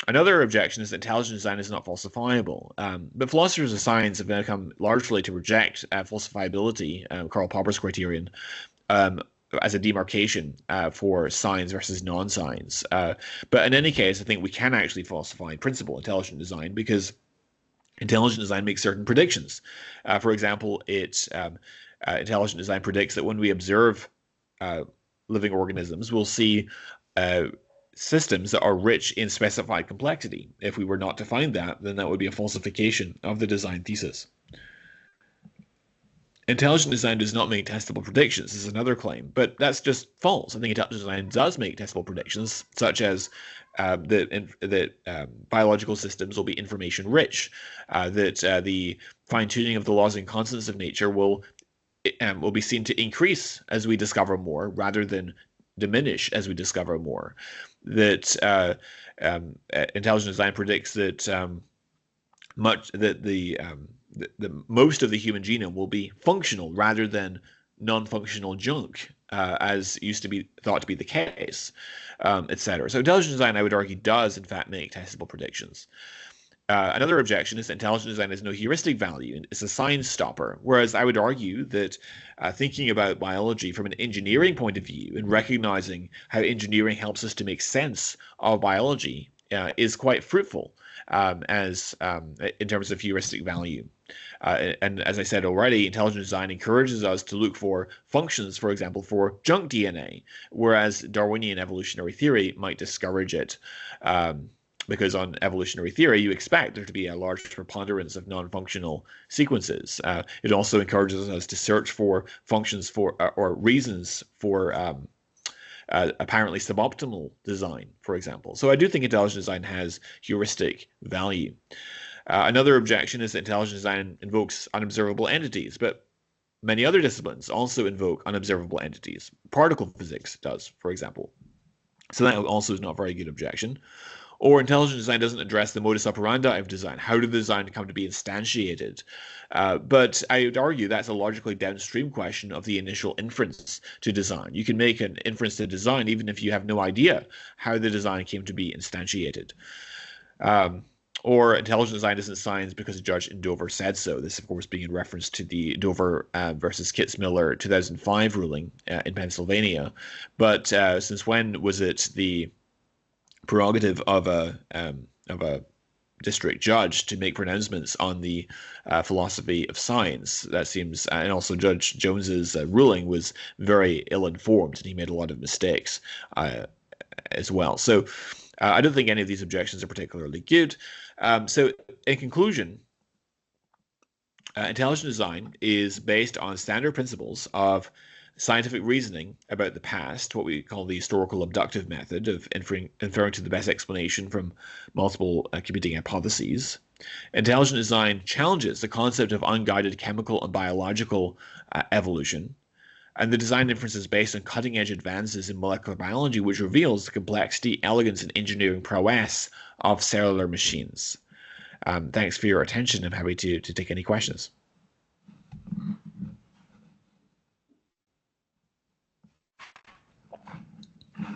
Another objection is that intelligent design is not falsifiable. But philosophers of science have now come largely to reject falsifiability, Karl Popper's criterion, as a demarcation for science versus non-science. But in any case, I think we can actually falsify in principle intelligent design, because intelligent design makes certain predictions. For example, intelligent design predicts that when we observe living organisms, we'll see systems that are rich in specified complexity. If we were not to find that, then that would be a falsification of the design thesis. Intelligent design does not make testable predictions is another claim, but that's just false. I think intelligent design does make testable predictions, such as that biological systems will be information rich, that the fine-tuning of the laws and constants of nature will be seen to increase as we discover more, rather than diminish as we discover more. That intelligent design predicts that most of the human genome will be functional rather than non-functional junk, as used to be thought to be the case, etc. So intelligent design, I would argue, does in fact make testable predictions. Another objection is that intelligent design has no heuristic value. It's a sign stopper, whereas I would argue that thinking about biology from an engineering point of view and recognizing how engineering helps us to make sense of biology is quite fruitful in terms of heuristic value. And as I said already, intelligent design encourages us to look for functions, for example, for junk DNA, whereas Darwinian evolutionary theory might discourage it. Because on evolutionary theory, you expect there to be a large preponderance of non-functional sequences. It also encourages us to search for functions for or reasons for apparently suboptimal design, for example. So I do think intelligent design has heuristic value. Another objection is that intelligent design invokes unobservable entities, but many other disciplines also invoke unobservable entities. Particle physics does, for example. So that also is not a very good objection. Or intelligent design doesn't address the modus operandi of design. How did the design come to be instantiated? But I would argue that's a logically downstream question of the initial inference to design. You can make an inference to design even if you have no idea how the design came to be instantiated. Or intelligent design isn't science because a judge in Dover said so. This, of course, being in reference to the Dover versus Kitzmiller 2005 ruling in Pennsylvania. But since when was it the prerogative of a district judge to make pronouncements on the philosophy of science? That seems, and also Judge Jones's ruling was very ill-informed, and he made a lot of mistakes as well. So I don't think any of these objections are particularly good. So in conclusion, intelligent design is based on standard principles of scientific reasoning about the past, what we call the historical abductive method of inferring to the best explanation from multiple competing hypotheses. Intelligent design challenges the concept of unguided chemical and biological evolution, and the design inference is based on cutting-edge advances in molecular biology, which reveals the complexity, elegance, and engineering prowess of cellular machines. Thanks for your attention. I'm happy to take any questions.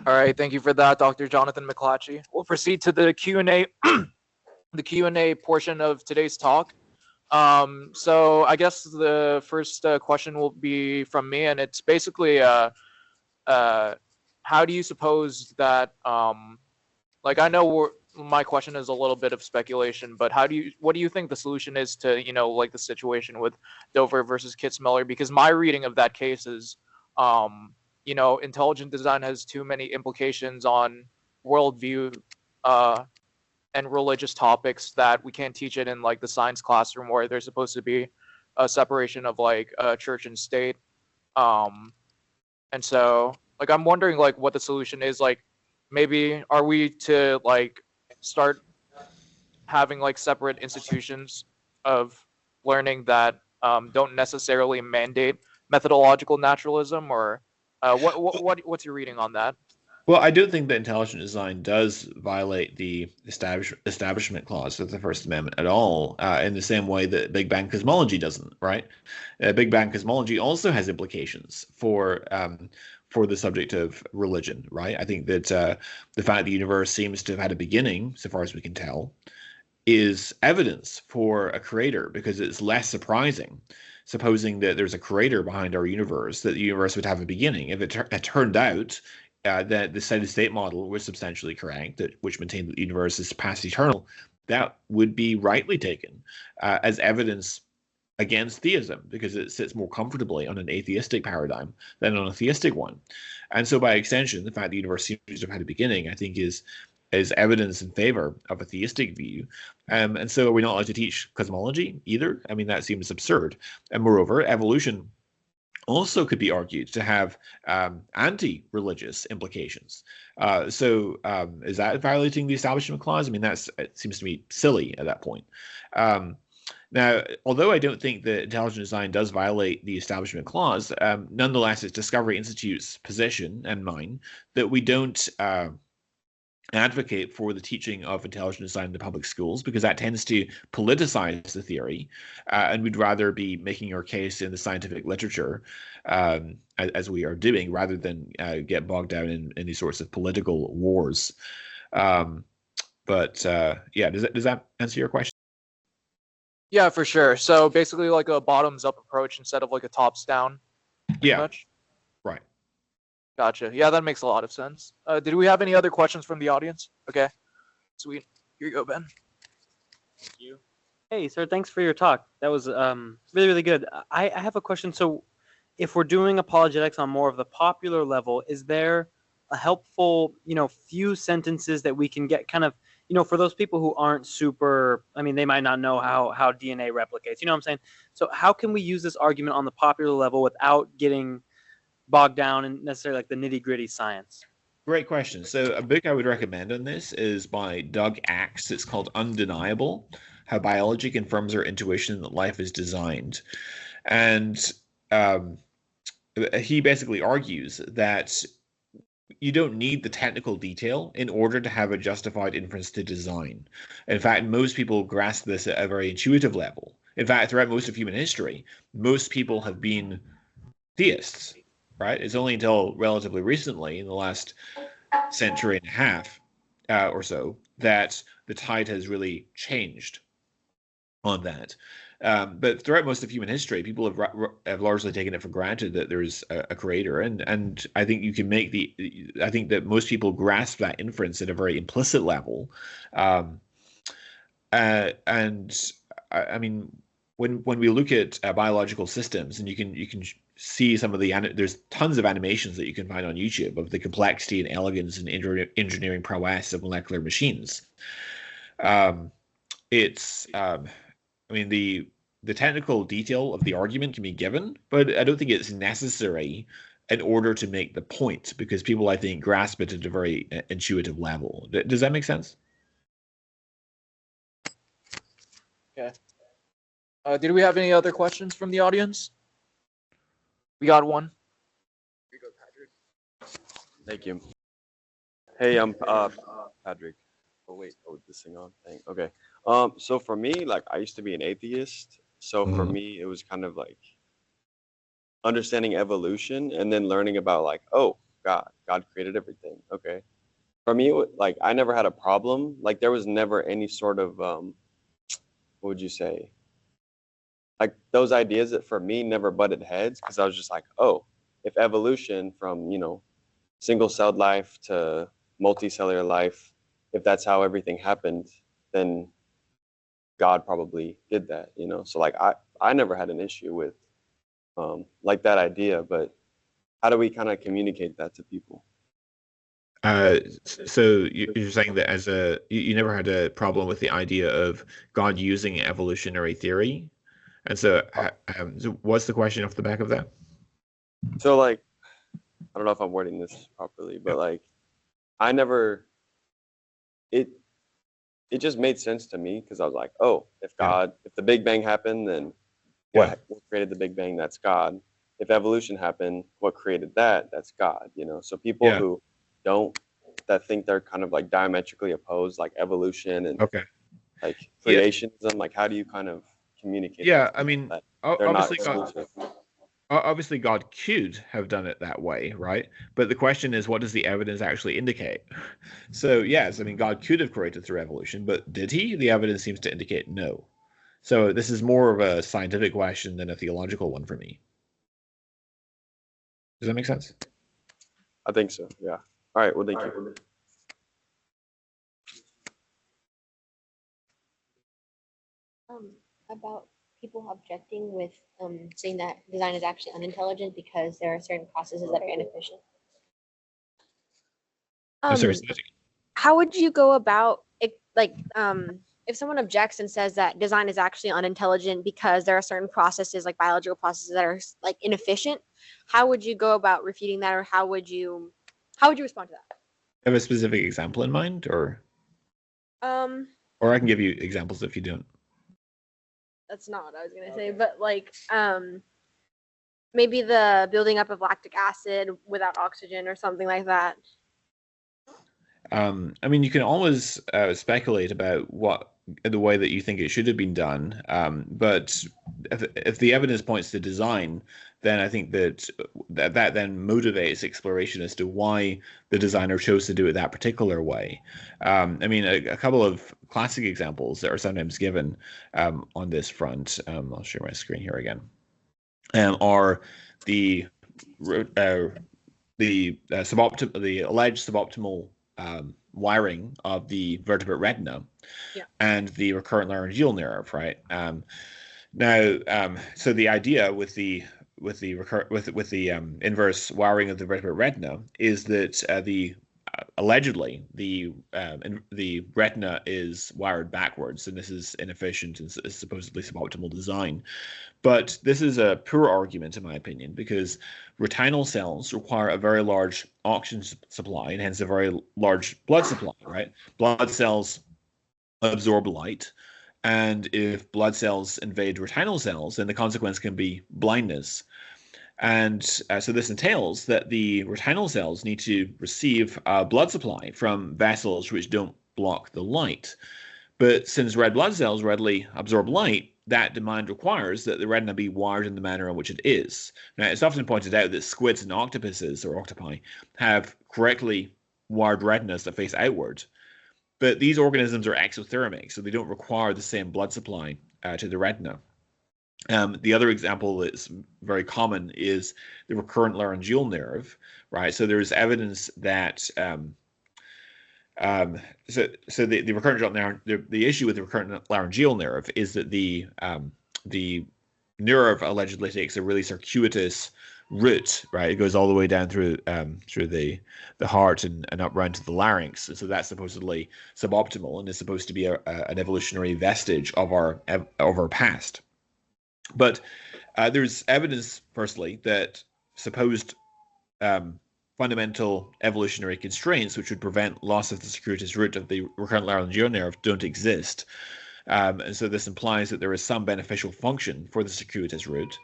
All right, thank you for that, Dr. Jonathan McLatchie. We'll proceed to the Q&A, the Q&A portion of today's talk. So I guess the first question will be from me, and it's basically, how do you suppose that, like, I know my question is a little bit of speculation, but what do you think the solution is to, like the situation with Dover versus Kitzmiller? Because my reading of that case is, intelligent design has too many implications on worldview, and religious topics that we can't teach it in like the science classroom where there's supposed to be a separation of like church and state. Um, and so like I'm wondering like what the solution is. Like maybe are we to like start having like separate institutions of learning that don't necessarily mandate methodological naturalism, or what's your reading on that? Well, I don't think that intelligent design does violate the establishment clause of the First Amendment at all, in the same way that Big Bang cosmology doesn't, right? Big Bang cosmology also has implications for the subject of religion, right? I think that the fact the universe seems to have had a beginning, so far as we can tell, is evidence for a creator, because it's less surprising, supposing that there's a creator behind our universe, that the universe would have a beginning. If it turned out that the steady state model was substantially correct, which maintained that the universe is past eternal, that would be rightly taken as evidence against theism, because it sits more comfortably on an atheistic paradigm than on a theistic one. And so by extension, the fact the universe seems to have had a beginning, I think, is evidence in favor of a theistic view. And so are we not allowed to teach cosmology either? I mean, that seems absurd. And moreover, evolution also could be argued to have anti-religious implications. So is that violating the Establishment Clause? I mean, it seems to me silly at that point. Now, although I don't think that intelligent design does violate the Establishment Clause, nonetheless, it's Discovery Institute's position and mine that we don't advocate for the teaching of intelligent design in the public schools, because that tends to politicize the theory, and we'd rather be making our case in the scientific literature, as we are doing, rather than get bogged down in these sorts of political wars. But yeah, does that answer your question? Yeah, for sure. So basically like a bottoms up approach instead of like a tops down. Yeah, Much. right. Gotcha. Yeah, that makes a lot of sense. Did we have any other questions from the audience? Okay, sweet. Here you go, Ben. Thank you. Hey, sir, thanks for your talk. That was really, really good. I have a question. So if we're doing apologetics on more of the popular level, is there a helpful, few sentences that we can get kind of, for those people who aren't super, I mean, they might not know how DNA replicates, you know what I'm saying? So how can we use this argument on the popular level without getting bogged down in necessarily like the nitty-gritty science? Great question. So a book I would recommend on this is by Doug Axe. It's called Undeniable: How Biology Confirms Our Intuition That Life is Designed. And he basically argues that you don't need the technical detail in order to have a justified inference to design. In fact, most people grasp this at a very intuitive level. In fact, throughout most of human history, most people have been theists, right? It's only until relatively recently, in the last century and a half or so, that the tide has really changed on that. But throughout most of human history, people have largely taken it for granted that there's a creator, and I think you can make I think that most people grasp that inference at a very implicit level, and I mean, when we look at biological systems, and you can see some of there's tons of animations that you can find on YouTube of the complexity and elegance and engineering prowess of molecular machines. I mean, the technical detail of the argument can be given, but I don't think it's necessary in order to make the point, because people, I think, grasp it at a very intuitive level. Does that make sense? Okay. Did we have any other questions from the audience? We got one. Here you go, Patrick. Thank you. Hey, I'm Patrick. Oh wait, this thing on? Dang. Okay. So for me, like, I used to be an atheist. So for me, it was kind of like understanding evolution and then learning about like, oh, God created everything. Okay. For me, like, I never had a problem. Like, there was never any sort of what would you say? Like, those ideas that for me never butted heads, because I was just like, oh, if evolution from, single-celled life to multicellular life, if that's how everything happened, then God probably did that, So like, I never had an issue with like that idea, but how do we kind of communicate that to people? So you're saying that you never had a problem with the idea of God using evolutionary theory, and so what's the question off the back of that? So like, I don't know if I'm wording this properly, but like, I never it it just made sense to me because I was like, oh, if the Big Bang happened, then what created the Big Bang? That's God. If evolution happened, what created that? That's God. So people who don't that think they're kind of like diametrically opposed, like evolution and like creationism, like how do you kind of communicate? Yeah, I mean, that they're not obviously exclusive? obviously God could have done it that way, right? But the question is, what does the evidence actually indicate? So yes, I mean, God could have created through evolution, but did he? The evidence seems to indicate no. So this is more of a scientific question than a theological one for me. Does that make sense? I think so. Yeah. All right. Well, thank you. About people objecting with saying that design is actually unintelligent because there are certain processes that are inefficient. How would you go about it, if someone objects and says that design is actually unintelligent because there are certain processes like biological processes that are like inefficient? How would you go about refuting that, or how would you respond to that? Have a specific example in mind, or I can give you examples if you don't. That's not what I was gonna say, but like maybe the building up of lactic acid without oxygen or something like that. I mean, you can always speculate about the way that you think it should have been done, but if the evidence points to design, then I think that then motivates exploration as to why the designer chose to do it that particular way. I mean, a couple of classic examples that are sometimes given on this front. I'll share my screen here again. Are the alleged suboptimal wiring of the vertebrate retina and the recurrent laryngeal nerve, right? So the idea with the inverse wiring of the vertebrate retina is that allegedly the retina is wired backwards, and this is inefficient and is supposedly suboptimal design. But this is a poor argument, in my opinion, because retinal cells require a very large oxygen supply and hence a very large blood supply, right? Blood cells absorb light, and if blood cells invade retinal cells, then the consequence can be blindness. And so this entails that the retinal cells need to receive blood supply from vessels which don't block the light. But since red blood cells readily absorb light, that demand requires that the retina be wired in the manner in which it is. Now, it's often pointed out that squids and octopuses, or octopi, have correctly wired retinas that face outward. But these organisms are exothermic, so they don't require the same blood supply to the retina. The other example that's very common is the recurrent laryngeal nerve, right? So there's evidence that the recurrent the issue with the recurrent laryngeal nerve is that the nerve allegedly takes a really circuitous route, right? It goes all the way down through the heart and up round to the larynx, and so that's supposedly suboptimal and is supposed to be an evolutionary vestige of our past. But there's evidence, firstly, that supposed fundamental evolutionary constraints which would prevent loss of the circuitous route of the recurrent laryngeal nerve don't exist. And so this implies that there is some beneficial function for the circuitous route.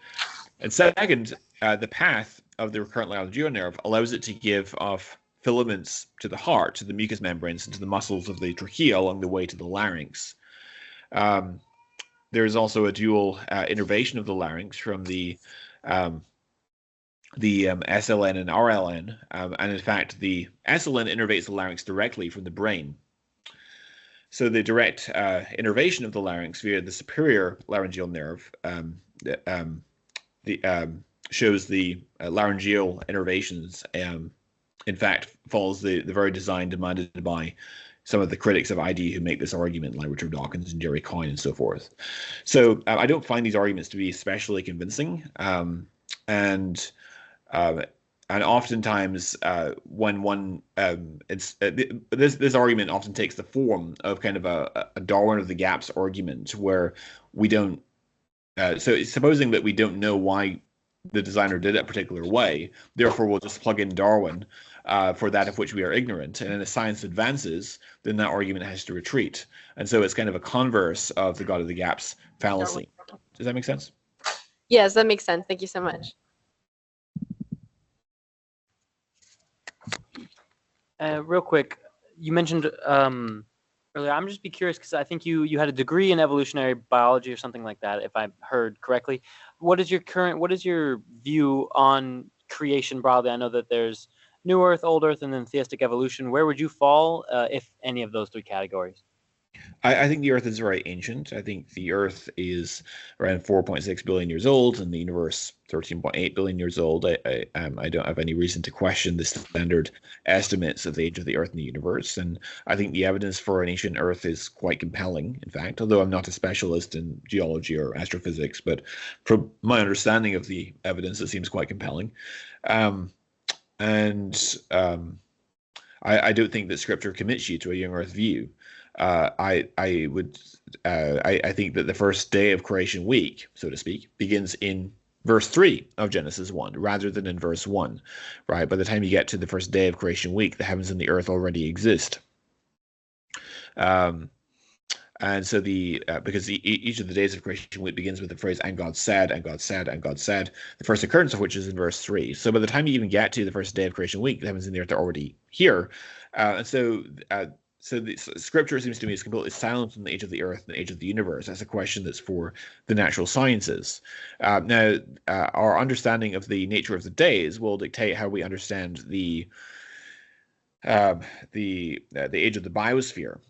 And second, the path of the recurrent laryngeal nerve allows it to give off filaments to the heart, to the mucous membranes, and to the muscles of the trachea along the way to the larynx. There is also a dual innervation of the larynx from the SLN and RLN, and in fact, the SLN innervates the larynx directly from the brain. So the direct innervation of the larynx via the superior laryngeal nerve shows the laryngeal innervations. In fact, follows the very design demanded by some of the critics of ID who make this argument, like Richard Dawkins and Jerry Coyne and so forth. So I don't find these arguments to be especially convincing, and and oftentimes when one this argument often takes the form of kind of a Darwin of the gaps argument, where we don't so supposing that we don't know why the designer did it a particular way, therefore we'll just plug in Darwin for that of which we are ignorant. And as science advances, then that argument has to retreat. And so it's kind of a converse of the God of the gaps fallacy. Does that make sense? Yes, that makes sense. Thank you so much. Real quick, you mentioned earlier, I'm just be curious because I think you had a degree in evolutionary biology or something like that, if I heard correctly. What is your view on creation broadly? I know that there's New Earth, Old Earth, and then theistic evolution. Where would you fall, if any of those three categories? I think the Earth is very ancient. I think the Earth is around 4.6 billion years old, and the universe 13.8 billion years old. I don't have any reason to question the standard estimates of the age of the Earth and the universe. And I think the evidence for an ancient Earth is quite compelling, in fact, although I'm not a specialist in geology or astrophysics, but from my understanding of the evidence, it seems quite compelling. I don't think that Scripture commits you to a young Earth view. I think that the first day of creation week, so to speak, begins in verse 3 of Genesis 1 rather than in verse 1, right? By the time you get to the first day of creation week, the heavens and the earth already exist. And so because each of the days of creation week begins with the phrase, and God said, and God said, and God said, the first occurrence of which is in verse 3. So by the time you even get to the first day of creation week, the heavens and the earth are already here. So the Scripture seems to me is completely silent on the age of the earth and the age of the universe. That's a question that's for the natural sciences. Now, our understanding of the nature of the days will dictate how we understand the age of the biosphere.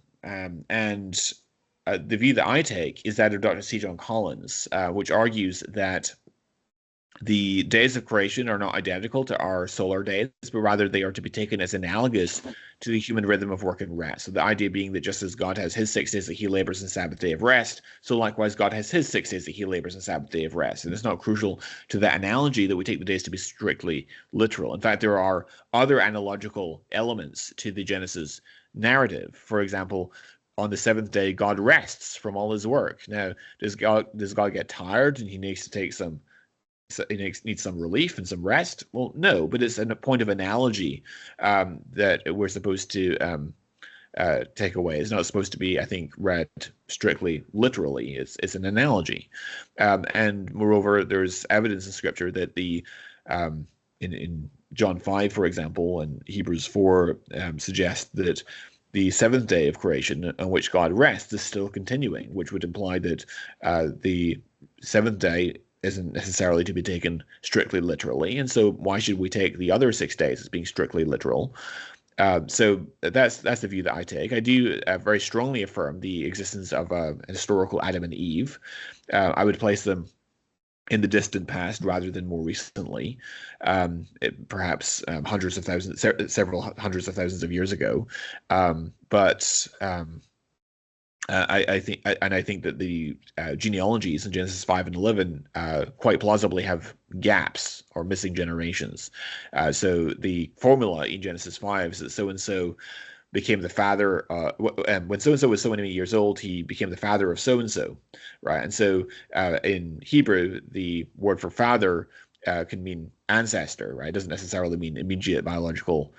The view that I take is that of Dr. C. John Collins, which argues that the days of creation are not identical to our solar days, but rather they are to be taken as analogous to the human rhythm of work and rest. So the idea being that just as God has his 6 days that he labors and Sabbath day of rest, so likewise God has his 6 days that he labors and Sabbath day of rest. And it's not crucial to that analogy that we take the days to be strictly literal. In fact, there are other analogical elements to the Genesis narrative. For example, on the 7th day, God rests from all his work. Now, does God get tired and he needs to take some relief and some rest? Well, no, but it's a point of analogy that we're supposed to take away. It's not supposed to be, I think, read strictly literally. It's an analogy, and moreover, there's evidence in Scripture that in John 5, for example, and Hebrews 4 suggest that the 7th day of creation on which God rests is still continuing, which would imply that the 7th day isn't necessarily to be taken strictly literally. And so why should we take the other 6 days as being strictly literal? So that's the view that I take. I do very strongly affirm the existence of a historical Adam and Eve. I would place them in the distant past rather than more recently, perhaps several hundreds of thousands of years ago. I think that the genealogies in Genesis 5 and 11 quite plausibly have gaps or missing generations. So the formula in Genesis 5 is that so-and-so became the father, and when so-and-so was so many years old, he became the father of so-and-so, right? And so in Hebrew, the word for father can mean ancestor, right? It doesn't necessarily mean immediate biological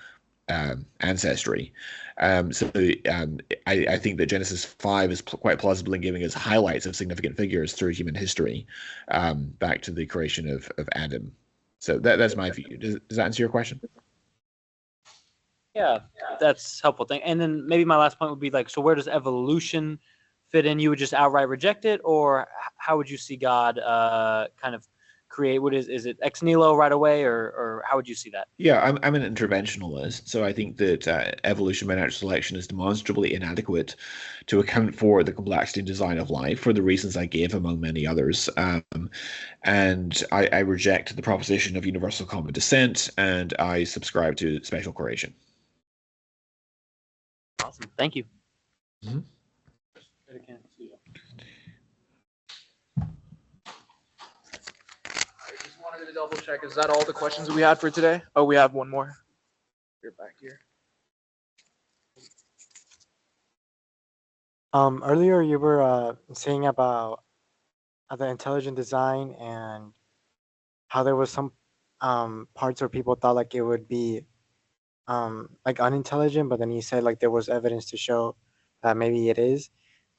ancestry. I think that Genesis 5 is quite plausible in giving us highlights of significant figures through human history, back to the creation of Adam. So that's my view. Does that answer your question? Yeah, that's helpful. And then maybe my last point would be so where does evolution fit in? You would just outright reject it, or how would you see God kind of create? Is it ex nihilo right away, or how would you see that? Yeah, I'm an interventionalist, so I think that evolution by natural selection is demonstrably inadequate to account for the complexity and design of life for the reasons I gave, among many others. And I reject the proposition of universal common descent, and I subscribe to special creation. Awesome, thank you. Mm-hmm. wanted to double check. Is that all the questions we had for today? Oh, we have one more. You're back here. Earlier you were saying about the intelligent design and how there was some parts where people thought like it would be like unintelligent, but then you said like there was evidence to show that maybe it is.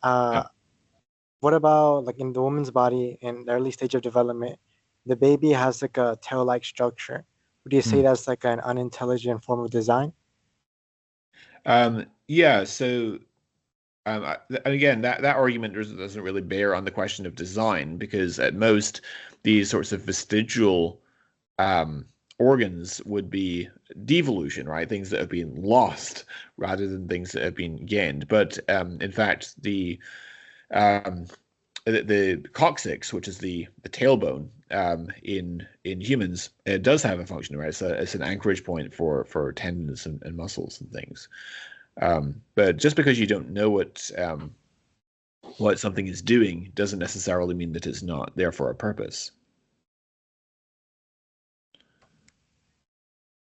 What about like in the woman's body in the early stage of development, the baby has like a tail-like structure. Would you say that's like an unintelligent form of design? Yeah, so again, that argument doesn't really bear on the question of design, because at most these sorts of vestigial organs would be devolution, right? Things that have been lost rather than things that have been gained. But in fact, the coccyx, which is the tailbone in humans, it does have a function, right? It's an anchorage point for tendons and muscles and things. But just because you don't know what something is doing doesn't necessarily mean that it's not there for a purpose.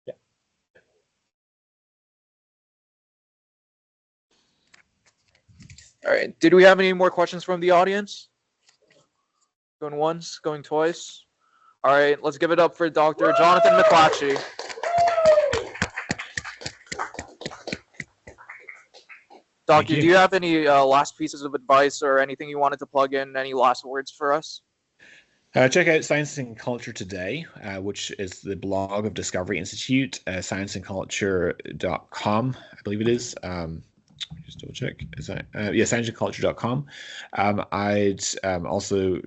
Yeah. All right. Did we have any more questions from the audience? Going once, going twice. All right. Let's give it up for Dr. Jonathan McLatchie. Doctor, do you have any last pieces of advice or anything you wanted to plug in? Any last words for us? Check out Science and Culture Today, which is the blog of Discovery Institute, scienceandculture.com, I believe it is. Just double check. Is that scienceandculture.com. I'd also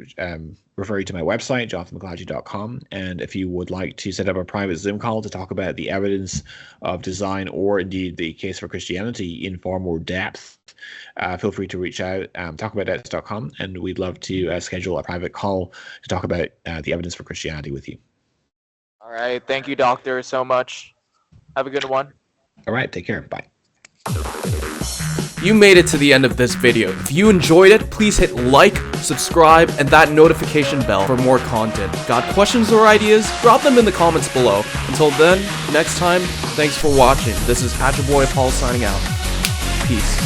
refer you to my website, jonathanmclatchie.com. And if you would like to set up a private Zoom call to talk about the evidence of design, or indeed the case for Christianity in far more depth, feel free to reach out, talkaboutdoubts.com, and we'd love to schedule a private call to talk about the evidence for Christianity with you. All right. Thank you, Doctor, so much. Have a good one. All right. Take care. Bye. You made it to the end of this video. If you enjoyed it, please hit like, subscribe, and that notification bell for more content. Got questions or ideas? Drop them in the comments below. Until then, next time, thanks for watching. This is Boy Paul signing out. Peace.